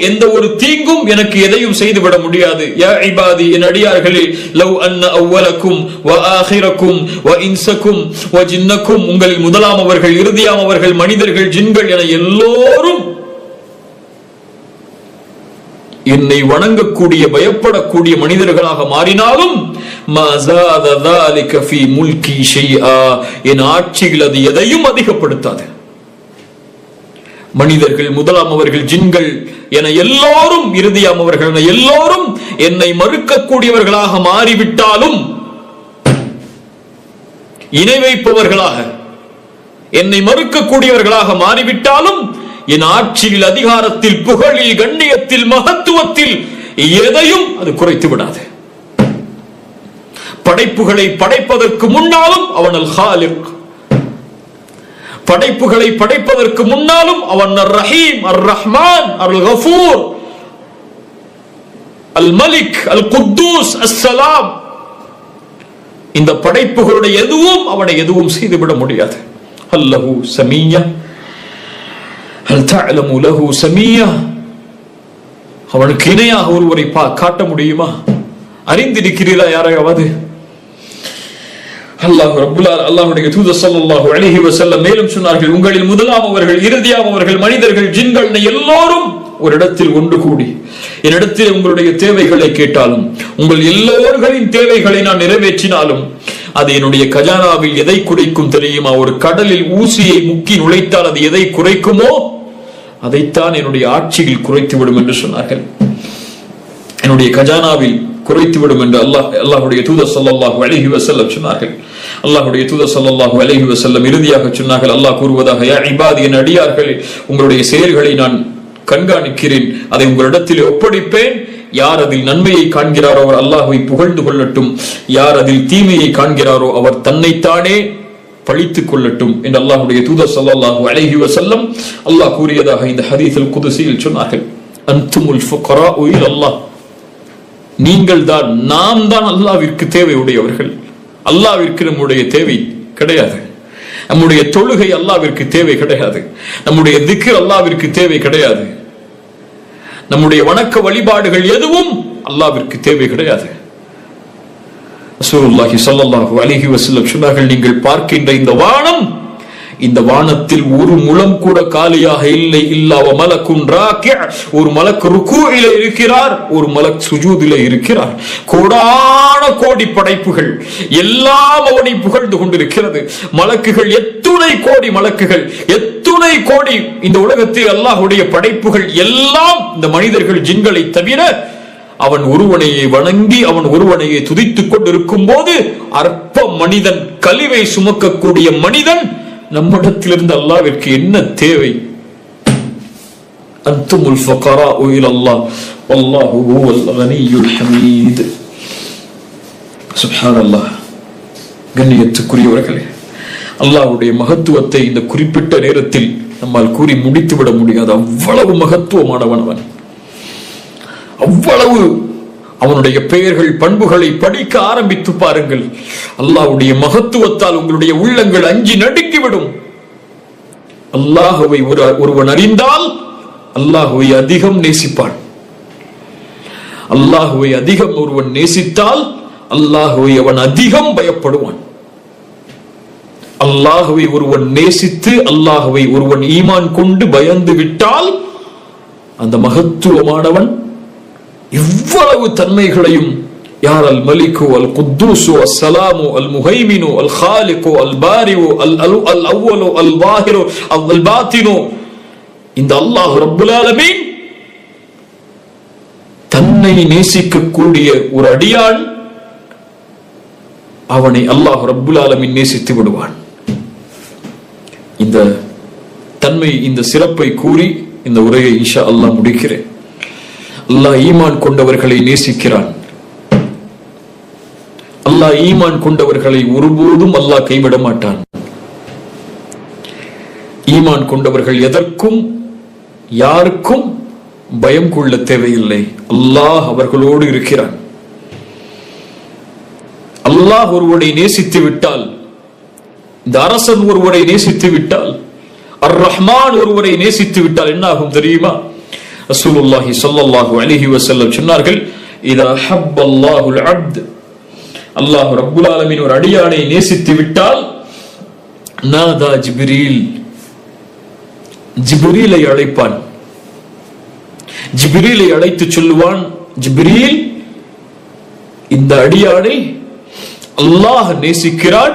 எந்த ஒரு தீங்கும் எனக்கு எதையும் செய்துவிட முடியாது. யா இபாதி, என் அடியார்களே, லவ் அன்ன அவ்வலக்கும் வ ஆகிரக்கும் வ இன்சக்கும் வ ஜின்னக்கும், உங்களில் முதலாமவர்கள், இறுதியாமவர்கள், மனிதர்கள், ஜின்கள் என எல்லோரும் என்னை வணங்கக்கூடிய, பயப்படக்கூடிய மனிதர்களாக மாறினாலும், என் ஆட்சியில் அது எதையும் அதிகப்படுத்தாது. மனிதர்கள், முதலாமவர்கள், ஜின்கள் என எல்லோரும், இறுதியாமவர்கள் என எல்லோரும் என்னை மறுக்கக்கூடியவர்களாக மாறிவிட்டாலும், இணை வைப்பவர்களாக, என்னை மறுக்கக்கூடியவர்களாக மாறிவிட்டாலும், என் ஆட்சியில், அதிகாரத்தில், புகழில், கண்ணியத்தில், மகத்துவத்தில் எதையும் அது குறைத்து விடாது. படைப்புகளை படைப்பதற்கு முன்னாலும் அவன் அல் காலிக், படைப்புகளை படைப்பதற்கு முன்னாலும் அவன் அர் ரஹீம், அர் ரஹ்மான், அல் கஃபூர், அல் மலிக், அல் குத்தூஸ், அஸ்ஸலாம். இந்த படைப்புகளுடைய எதுவும் அவனை எதுவும் செய்துவிட முடியாது. அல்லஹு சமியா, ஹல் தஅலமு லஹு சமியா, அவனுக்கு இணையாக ஒருவரை காட்ட முடியுமா? அறிந்திருக்கிறீரா யாரையாவது? அல்லாஹ்வுடைய தூதர் ஸல்லல்லாஹு அலைஹி வஸல்லம் மேலும் சொன்னார்கள், உங்களில் முதலாமவர்கள், இறுதியாமவர்கள், மனிதர்கள், ஜின்கள் எல்லோரும் ஒரு இடத்தில் ஒன்று கூடி என்னிடத்தில் உங்களுடைய தேவைகளை கேட்டாலும், உங்கள் எல்லோர்களின் தேவைகளை நான் நிறைவேற்றினாலும், அது என்னுடைய கஜானாவில் எதை குறைக்கும் தெரியுமா? ஒரு கடலில் ஊசியை முக்கி நுழைத்தால் அது எதை குறைக்குமோ அதைத்தான் என்னுடைய ஆட்சியில் குறைத்துவிடும் என்று சொன்னார்கள். என்னுடைய கஜானாவில் குறைத்துவிடும் என்று அல்லாஹ்வுடைய தூதர் ஸல்லல்லாஹு அலைஹி வஸல்லம் சொன்னார்கள். அல்லாஹ்வுடைய தூதர் ஸல்லல்லாஹு அலைஹி வஸல்லம் இறுதியாக சொன்னார்கள், அல்லாஹ் கூறுவதாக, யா இபாதி, என் அடியார்களே, உங்களுடைய செயல்களை நான் கண்காணிக்கிறேன், அதை உங்களிடத்தில் ஒப்படைப்பேன். யார் அதில் நன்மையை காண்கிறாரோ அவர் அல்லாஹ்வை புகழ்ந்து கொள்ளட்டும், யார் அதில் தீமையை காண்கிறாரோ அவர் தன்னைத்தானே பழித்துக் கொள்ளட்டும் என்று அல்லாஹ்வுடைய தூதர் ஸல்லல்லாஹு அலைஹி வஸல்லம் அல்லாஹ் கூறியதாக இந்த ஹதீஸுல் குதுஸியில் சொன்னார்கள். அன்துமுல் ஃபுகராஉ இலல்லாஹ், நீங்கள் தான், நாம் தான் அல்லாஹ்விற்கு தேவையுடையவர்கள். அல்லாஹ்விற்கு நம்முடைய தேவை கிடையாது. நம்முடைய தொழுகை அல்லாஹ்விற்கு தேவை கிடையாது. நம்முடைய திக்ர் அல்லாஹ்விற்கு தேவை கிடையாது. நம்முடைய வணக்க வழிபாடுகள் எதுவும் அல்லாஹ்விற்கு தேவை கிடையாது. ரசூலுல்லாஹி ஸல்லல்லாஹு அலைஹி வஸல்லம் சொன்னார்கள், நீங்கள் பார்க்கின்ற இந்த வானம், இந்த வானத்தில் ஒரு முழம் கூட காலியாக இல்லை. இல்லா மலக்குன் ராக்கி, ஒரு மலக் ருகூஇலே இருக்கிறார், ஒரு மலக் சுஜூதிலே இருக்கிறார். கோடான கோடி படைப்புகள் எல்லாம் அவனை புகழ்ந்து கொண்டிருக்கிறது. மலக்குகள் எத்துணை கோடி மலக்குகள், எத்துணை கோடி இந்த உலகத்தில் அல்லாஹ்வுடைய படைப்புகள் எல்லாம் இந்த மனிதர்கள், ஜின்களை தவிர அவன் ஒருவனையே வணங்கி அவன் ஒருவனையே துதித்துக் கொண்டிருக்கும் போது அற்ப மனிதன், கலிவை சுமக்கக்கூடிய மனிதன், நம்மிடத்திலிருந்து அல்லாஹ்விற்கு என்ன தேவை? அன்துமுல் ஃபகராஉ இலல்லாஹ் வல்லாஹு ஹுவல் கனியுல் ஹமீத். சுப்ஹானல்லாஹ். கண்ணியத்துக்குரியவர்களே, அல்லாஹ்வுடைய மகத்துவத்தை இந்த குறிப்பிட்ட நேரத்தில் நம்மால் கூறி முடித்துவிட முடியாது. அவ்வளவு மகத்துவமானவன் அவன். அவ்வளவு அவனுடைய பெயர்கள், பண்புகளை படிக்க ஆரம்பித்து பாருங்கள். அல்லாஹ்வுடைய மகத்துவத்தால் உங்களுடைய உள்ளங்கள் அஞ்சி நடுங்கிவிடும். அல்லாஹ்வை ஒருவன் அறிந்தால் அல்லாஹ்வை அதிகம் நேசிப்பான். அல்லாஹ்வை அதிகம் ஒருவன் நேசித்தால் அல்லாஹ்வை அவன் அதிகம் பயப்படுவான். அல்லாஹ்வை ஒருவன் நேசித்து அல்லாஹ்வை ஒருவன் ஈமான் கொண்டு பயந்து விட்டால் அந்த மகத்துவமானவன் இவ்வளவு தன்மைகளையும், யார் அல் மலிகு அல் குத்தூசு அல் சலாமு அல் முஹைமினு அல் காலிகு அல் பாரிவு அல் அவ்வலு அல் வாஹிரு அல் பாத்தினு, இந்த அல்லாஹ் ரப்புல் ஆலமீன் தன்னை நேசிக்கக்கூடிய ஒரு அடியான், அவனை அல்லாஹ் ரப்புல் ஆலமீன் நேசித்து விடுவான். இந்த தன்மை, இந்த சிறப்பை கூறி இந்த உரையை இன்ஷா அல்லாஹ் முடிக்கிறேன். அல்லாஹ் ஈமான் கொண்டவர்களை நேசிக்கிறான். அல்லாஹ் ஈமான் கொண்டவர்களை ஒருபோதும் அல்லாஹ் கைவிட மாட்டான். ஈமான் கொண்டவர்கள் எதற்கும் யாருக்கும் பயம் கொள்ள தேவையில்லை. அல்லாஹ் அவர்களோடு இருக்கிறான். அல்லாஹ் ஒருவரை நேசித்து விட்டால், இந்த அரசன் ஒருவரை நேசித்து விட்டால், அர் ரஹ்மான் ஒருவரை நேசித்து விட்டால் என்ன ஆகும் தெரியுமா? ரசூலுல்லாஹி ஸல்லல்லாஹு அலைஹி வஸல்லம் சொன்னார்கள், இதா ஹப்பல்லாஹுல் அப்த், அல்லாஹ் ரப்புல் ஆலமீன் ஒரு அடியானை நேசித்து விட்டால், நாதா ஜிப்ரீல், ஜிப்ரீலை அழைப்பான். ஜிப்ரீலை அழைத்து சொல்லுவான், ஜிப்ரீல், இந்த அடியானை அல்லாஹ் நேசிக்கிறான்,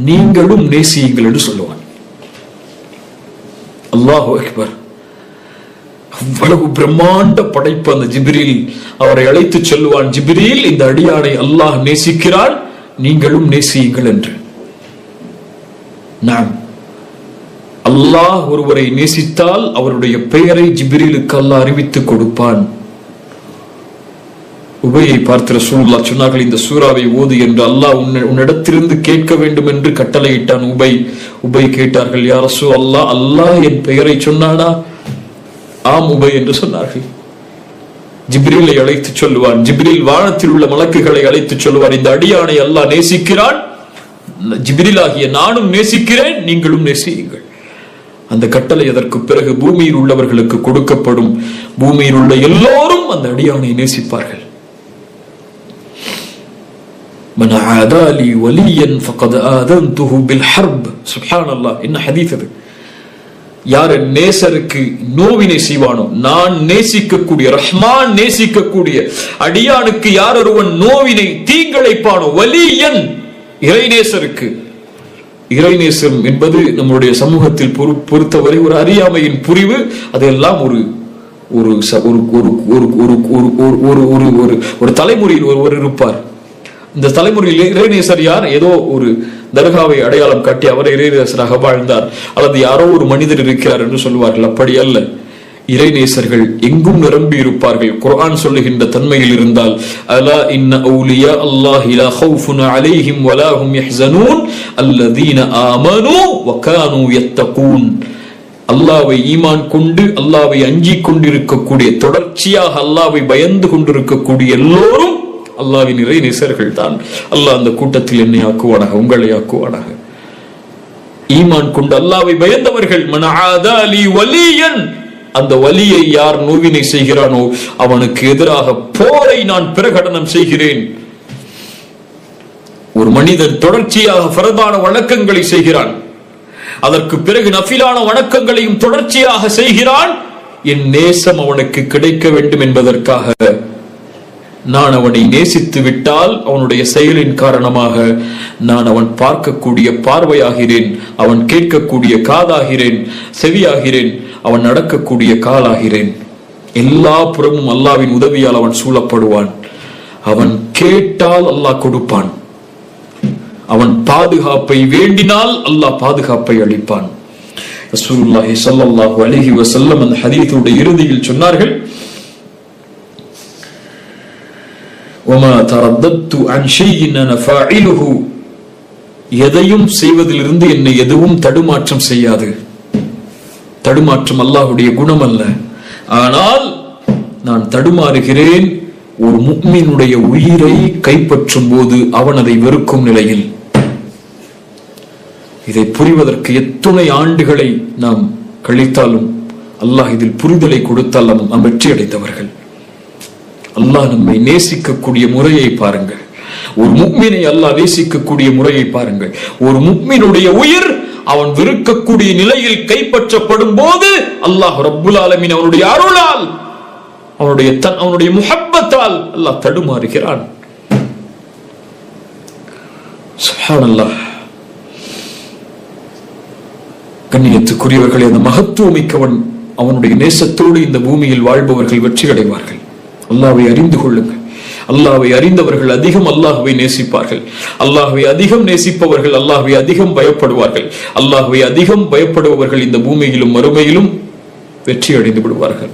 நீங்களும் நேசியுங்கள் என்று சொல்லுவான். அல்லாஹு அக்பர். அவ்வளவு பிரம்மாண்ட படைப்பு அந்த ஜிப்ரீல். அவரை அழைத்து சொல்லுவான், ஜிப்ரீல், இந்த அடியானை அல்லாஹ் நேசிக்கிறான், நீங்களும் நேசியுங்கள் என்று. நாம் அல்லாஹ் ஒருவரை நேசித்தால் அவருடைய பெயரை ஜிப்ரீலுக்கு அல்லாஹ் அறிவித்துக் கொடுப்பான். உபையை பார்த்து ரசூலுல்லாஹ் சொன்னார்கள், இந்த சூராவை ஓது என்று அல்லாஹ் உன்னிடத்திலிருந்து கேட்க வேண்டும் என்று கட்டளையிட்டான். உபை கேட்டார்கள், யா ரசூலல்லாஹ், அல்லாஹ் என் பெயரை சொன்னானா? ஆம் உபை என்று சொன்னார்கள். ஜிப்ரீலை அழைத்து சொல்லுவான். ஜிப்ரீல் வானத்தில் உள்ள மலக்குகளை அழைத்து சொல்லுவார், இந்த அடியானை அல்லாஹ் நேசிக்கிறான், ஜிப்ரீல் ஆகிய நானும் நேசிக்கிறேன், நீங்களும் நேசியுங்கள். அந்த கட்டளை அதற்கு பிறகு பூமியில் உள்ளவர்களுக்கு கொடுக்கப்படும். பூமியில் உள்ள எல்லோரும் அந்த அடியானை நேசிப்பார்கள். من عادى لي وليا فقد آذنته بالحرب. سبحان الله. என்ன ஹதீஸ் அது? யார் நேசருக்கு நோவினை செய்வானோ, நான் நேசிக்கக்கூடிய ரஹ்மான் நேசிக்கக்கூடிய அடியானுக்கு யார் ஒருவன் நோவினை தீங்கிழைப்பானோ, வலியன், இறைநேசருக்கு. இறைநேசம் என்பது நம்முடைய சமூகத்தில் பொறுத்தவரை ஒரு அறியாமையின் புரிவு. அதெல்லாம் ஒரு தலைமுறையில் ஒருவர் இருப்பார். இந்த தலைமுறையில் இறைநேசர் யார்? ஏதோ ஒரு தர்காவை அடையாளம் காட்டி அவர் இறைநேசராக வாழ்ந்தார், அல்லது யாரோ ஒரு மனிதர் இருக்கிறார் என்று சொல்லுவார்கள். அப்படி அல்ல. இறைநேசர்கள் எங்கும் நிரம்பி இருப்பார்கள். குர்ஆன் சொல்லுகின்ற தன்மையில் இருந்தால், அலா இன்ன அவுலியா அல்லாஹி லா ஹவுஃபுன் அலைஹிம் வலா ஹும் யஹ்ஸனூன் அல்லதீன ஆமனூ வ கானூ யத்தகூன். அல்லாஹ்வை ஈமான் கொண்டு அல்லாஹ்வை அஞ்சிக் கொண்டிருக்கக்கூடிய, தொடர்ச்சியாக அல்லாஹ்வை பயந்து கொண்டிருக்கக்கூடிய எல்லோரும் அல்லாஹ்வின் இறைநேசர்கள் தான். அல்லாஹ் அந்த கூட்டத்தில் என்னை ஆக்குவானாக, உங்களை ஆக்குவானாக. ஈமான் கொண்டு அல்லாஹ்வை பயந்தவர்கள். மன் ஆதா லி வலியன், அந்த வலியை யார் நோவினை செய்கிறானோ அவனுக்கு எதிராக போரை நான் பிரகடனம் செய்கிறேன். ஒரு மனிதன் தொடர்ச்சியாக ஃபர்தான வணக்கங்களை செய்கிறான், அதற்கு பிறகு நஃபிலான வணக்கங்களையும் தொடர்ச்சியாக செய்கிறான், என் நேசம் அவனுக்கு கிடைக்க வேண்டும் என்பதற்காக நான் அவனை நேசித்து விட்டால் அவனுடைய செயலின் காரணமாக நான் அவன் பார்க்கக்கூடிய பார்வையாகிறேன், அவன் கேட்கக்கூடிய காதாகிறேன், செவியாகிறேன், அவன் நடக்கக்கூடிய காலாகிறேன். எல்லா புறமும் அல்லாஹ்வின் உதவியால் அவன் சூழப்படுவான். அவன் கேட்டால் அல்லாஹ் கொடுப்பான். அவன் பாதுகாப்பை வேண்டினால் அல்லாஹ் பாதுகாப்பை அளிப்பான். ரசூலுல்லாஹி ஸல்லல்லாஹு அலைஹி வஸல்லம் அந்த ஹதீஸுடைய இறுதியில் சொன்னார்கள், وما ترددت عن شيء انا فاعله. எதையும் செய்வதிலிருந்து என்னை எதுவும் தடுமாற்றம் செய்யாது. தடுமாற்றம் அல்லாஹ்வுடைய குணம் அல்ல. ஆனால் நான் தடுமாறுகிறேன் ஒரு முஃமினுடைய உயிரை கைப்பற்றும் போது அவன் அதை வெறுக்கும் நிலையில். இதை புரிவதற்கு எத்துணை ஆண்டுகளை நாம் கழித்தாலும் அல்லாஹ் இதில் புரிதலை கொடுத்தால் நாம் வெற்றி அடைந்தவர்கள். அல்லாஹ் நம்மை நேசிக்கக்கூடிய முறையை பாருங்கள். ஒரு முஃமினை அல்லாஹ் நேசிக்கக்கூடிய முறையை பாருங்கள். ஒரு முஃமினுடைய உயிர் அவன் வெறுக்கக்கூடிய நிலையில் கைப்பற்றப்படும் போது அல்லாஹ் ரப்புல் ஆலமீன் அவனுடைய அருளால் அவனுடைய முஹப்பத்தால் அல்லாஹ் தடுமாறுகிறான். சுப்ஹானல்லாஹ். கண்ணியத்துக்குரியவர்களே, அந்த மகத்துவமிக்கவன் அவனுடைய நேசத்தோடு இந்த பூமியில் வாழ்பவர்கள் வெற்றி அடைவார்கள். அல்லாஹ்வை அறிந்து கொள்ளுங்கள். அல்லாஹ்வை அறிந்தவர்கள் அதிகம் அல்லாஹ்வை நேசிப்பார்கள். அல்லாஹ்வை அதிகம் நேசிப்பவர்கள் அல்லாஹ்வை அதிகம் பயப்படுவார்கள். அல்லாஹ்வை அதிகம் பயப்படுபவர்கள் இந்த பூமியிலும் மறுமையிலும் வெற்றி அடைந்து விடுவார்கள்.